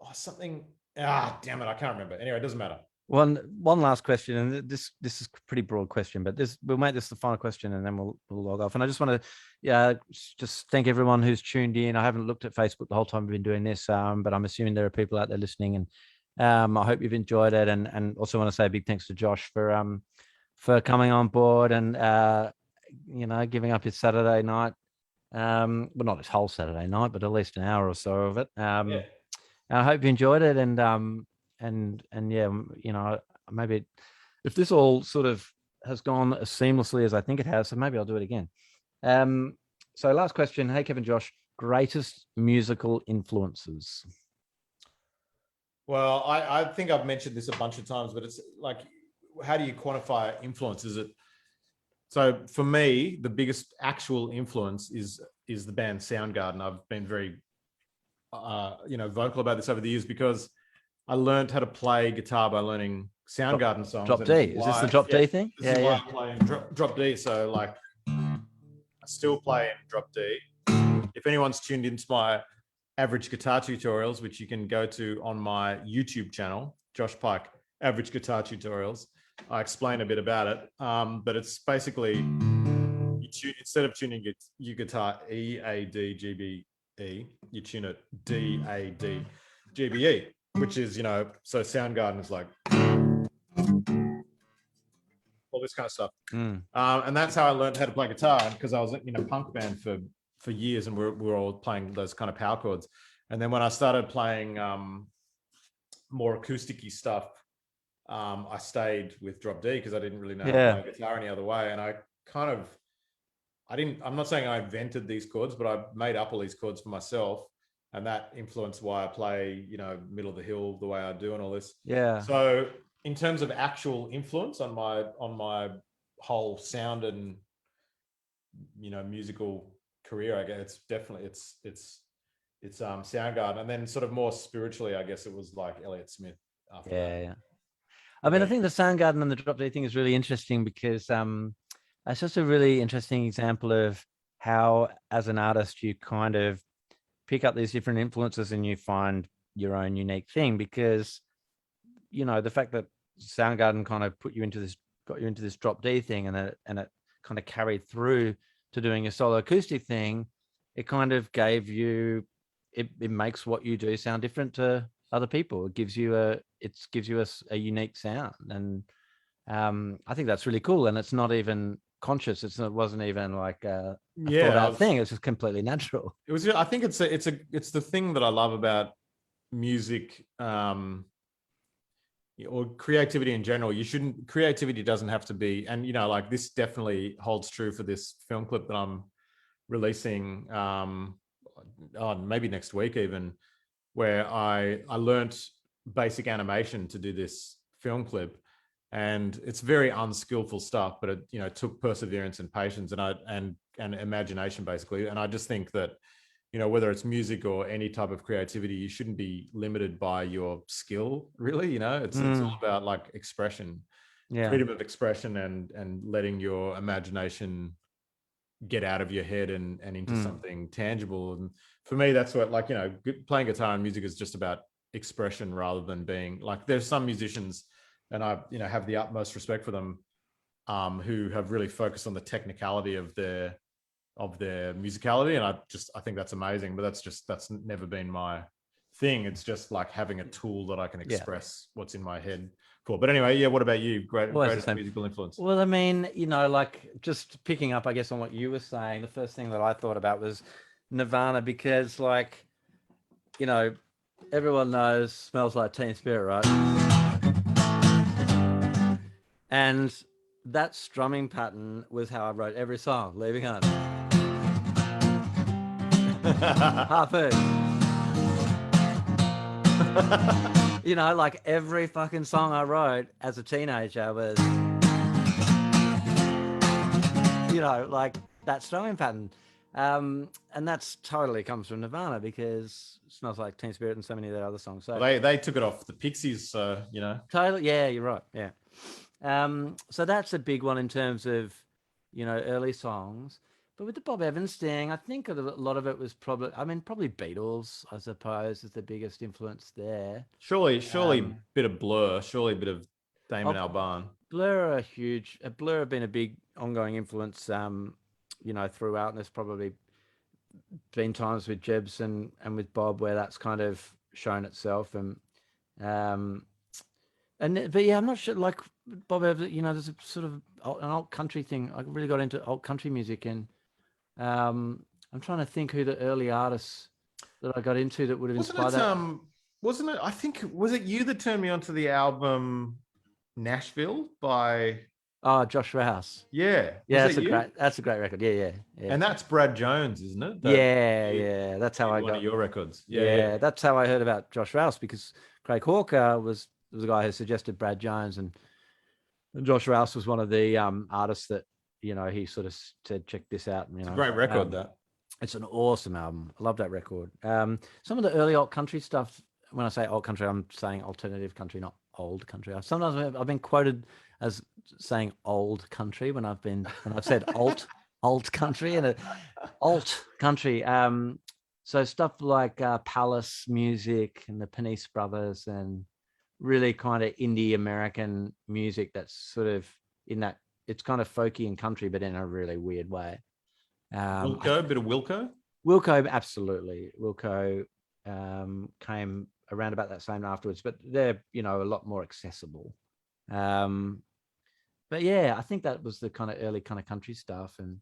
Speaker 2: Oh, something. Damn it, I can't remember. Anyway, it doesn't matter.
Speaker 1: One last question, and this is a pretty broad question, but we'll make this the final question, and then we'll log off. And I just want to, just thank everyone who's tuned in. I haven't looked at Facebook the whole time we've been doing this, but I'm assuming there are people out there listening, and I hope you've enjoyed it. And also want to say a big thanks to Josh for coming on board and giving up his Saturday night. Well, not his whole Saturday night, but at least an hour or so of it. I hope you enjoyed it, and yeah, maybe if this all sort of has gone as seamlessly as I think it has, so maybe I'll do it again. So last question. Hey, Kevin, Josh, greatest musical influences?
Speaker 2: Well, I think I've mentioned this a bunch of times, but it's like, how do you quantify influence? So for me, the biggest actual influence is the band Soundgarden. I've been very, vocal about this over the years because I learned how to play guitar by learning Soundgarden songs.
Speaker 1: Drop D. Is this the Drop D thing?
Speaker 2: This is why I'm playing Drop D. So like, I still play in Drop D. If anyone's tuned into my Average Guitar Tutorials, which you can go to on my YouTube channel, Josh Pike, Average Guitar Tutorials, I explain a bit about it. But it's basically, instead of tuning your guitar E, A, D, G, B, E, you tune it D, A, D, G, B, E, which is, so Soundgarden is like all this kind of stuff. And that's how I learned how to play guitar, because I was in a punk band for years, and we were all playing those kind of power chords. And then when I started playing more acoustic-y stuff, I stayed with Drop D because I didn't really know how to play guitar any other way. And I'm not saying I invented these chords, but I made up all these chords for myself. And that influenced why I play, Middle of the Hill the way I do and all this.
Speaker 1: Yeah.
Speaker 2: So in terms of actual influence on my whole sound and musical career, I guess it's definitely it's Soundgarden, and then sort of more spiritually, I guess it was like Elliott Smith after that.
Speaker 1: Yeah. I mean, I think the Soundgarden and the Drop D thing is really interesting because it's just a really interesting example of how, as an artist, you kind of pick up these different influences and you find your own unique thing. Because the fact that Soundgarden kind of got you into this Drop D thing, and it kind of carried through to doing a solo acoustic thing, it kind of gave you it makes what you do sound different to other people. It gives you a unique sound, and I think that's really cool. And it's not even conscious. It wasn't even like a thought out thing. It's just completely natural.
Speaker 2: It was. I think it's the thing that I love about music, or creativity in general. Creativity doesn't have to be, and like this definitely holds true for this film clip that I'm releasing maybe next week even, where I learnt basic animation to do this film clip, and it's very unskillful stuff, but it took perseverance and patience and imagination basically. And I just think that whether it's music or any type of creativity, you shouldn't be limited by your skill, really. It's all about like expression, freedom of expression, and letting your imagination get out of your head and into something tangible. And for me, that's what, like, playing guitar and music is just about expression rather than being like, there's some musicians, and I have the utmost respect for them, who have really focused on the technicality of their musicality, and I think that's amazing. But that's never been my thing. It's just like having a tool that I can express what's in my head for. But anyway, what about you? Greatest musical influence?
Speaker 1: Well, I mean, like, just picking up, I guess, on what you were saying, the first thing that I thought about was Nirvana, because, like, everyone knows Smells Like Teen Spirit, right? And that strumming pattern was how I wrote every song, Leaving Home. Harpoon. Like every fucking song I wrote as a teenager was, like that strumming pattern. And that's totally comes from Nirvana, because it Smells Like Teen Spirit and so many of their other songs. So
Speaker 2: they took it off the Pixies, so
Speaker 1: totally. Yeah, you're right. Yeah. So that's a big one in terms of, early songs. But with the Bob Evans thing, I think a lot of it was probably Beatles, I suppose, is the biggest influence there.
Speaker 2: Surely bit of Blur, surely a bit of Damon Albarn.
Speaker 1: Blur have been a big ongoing influence, throughout, and there's probably been times with Jebs and with Bob where that's kind of shown itself. But yeah, I'm not sure, like Bob Evans, there's a sort of an alt country thing. I really got into alt country music, and I'm trying to think who the early artists that I got into that would have inspired that.
Speaker 2: Wasn't it? I think, was it you that turned me onto the album Nashville by
Speaker 1: Josh Rouse?
Speaker 2: Yeah.
Speaker 1: That's a great record. Yeah.
Speaker 2: And that's Brad Jones, isn't it?
Speaker 1: Yeah. That's how I got
Speaker 2: one of your records.
Speaker 1: Yeah. That's how I heard about Josh Rouse, because Craig Hawker was the guy who suggested Brad Jones, and Josh Rouse was one of the artists that he sort of said, check this out.
Speaker 2: It's a great record. That
Speaker 1: it's an awesome album. I love that record. Some of the early alt country stuff. When I say alt country, I'm saying alternative country, not old country. Sometimes I've been quoted as saying old country when I've said alt country and alt country. So stuff like Palace Music and the Panisse Brothers, and really kind of indie American music that's sort of in that, it's kind of folky and country, but in a really weird way.
Speaker 2: Wilco, a bit of Wilco?
Speaker 1: Wilco, absolutely. Wilco came around about that same afterwards, but they're, a lot more accessible. But yeah, I think that was the kind of early kind of country stuff. And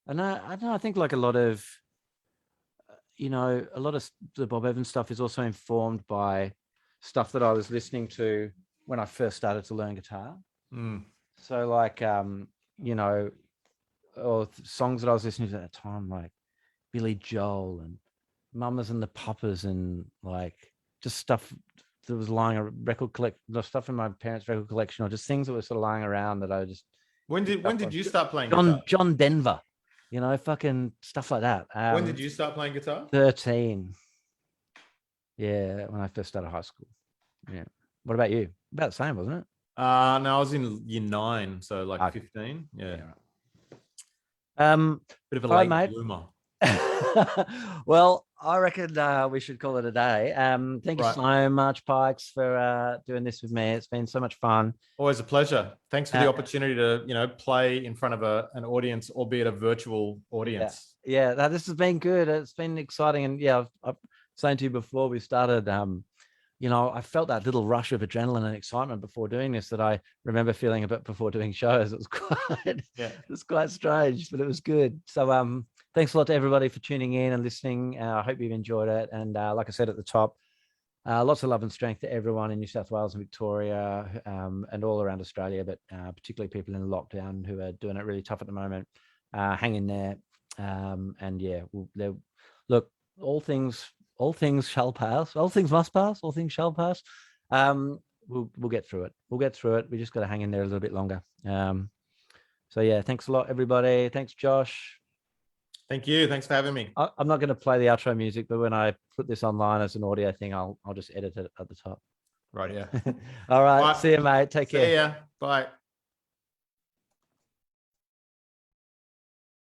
Speaker 1: I don't know, I think like a lot of the Bob Evans stuff is also informed by stuff that I was listening to when I first started to learn guitar. So like, or songs that I was listening to at the time, like Billy Joel and Mamas and the Papas, and like just stuff that was lying a record collect the stuff in my parents' record collection, or just things that were sort of lying around that I just
Speaker 2: When did you start playing guitar?
Speaker 1: John Denver, fucking stuff like that.
Speaker 2: When did you start playing guitar?
Speaker 1: 13. Yeah, when I first started high school. Yeah. What about you? About the same, wasn't it?
Speaker 2: No, I was in year 9, so like
Speaker 1: Okay.
Speaker 2: 15. Yeah.
Speaker 1: Right.
Speaker 2: Bit of a
Speaker 1: Hi,
Speaker 2: late
Speaker 1: mate.
Speaker 2: bloomer.
Speaker 1: Well, I reckon we should call it a day. Thank you
Speaker 2: Right.
Speaker 1: so much, Pikes, for doing this with me. It's been so much fun.
Speaker 2: Always a pleasure. Thanks for the opportunity to, play in front of an audience, albeit a virtual audience.
Speaker 1: Yeah, this has been good. It's been exciting. And yeah, I've saying to you before we started, I felt that little rush of adrenaline and excitement before doing this that I remember feeling a bit before doing shows. It was quite strange, but it was good. So thanks a lot to everybody for tuning in and listening. I hope you've enjoyed it. And like I said at the top, lots of love and strength to everyone in New South Wales and Victoria and all around Australia, but particularly people in lockdown who are doing it really tough at the moment. Hang in there. And yeah, look, all things shall pass. All things must pass. All things shall pass. We'll get through it. We'll get through it. We just got to hang in there a little bit longer. So yeah, thanks a lot, everybody. Thanks, Josh.
Speaker 2: Thank you. Thanks for having me.
Speaker 1: I'm not going to play the outro music, but when I put this online as an audio thing, I'll just edit it at the top.
Speaker 2: Right, yeah.
Speaker 1: All right.
Speaker 2: Bye.
Speaker 1: See you, mate. Take care.
Speaker 2: See ya. Bye.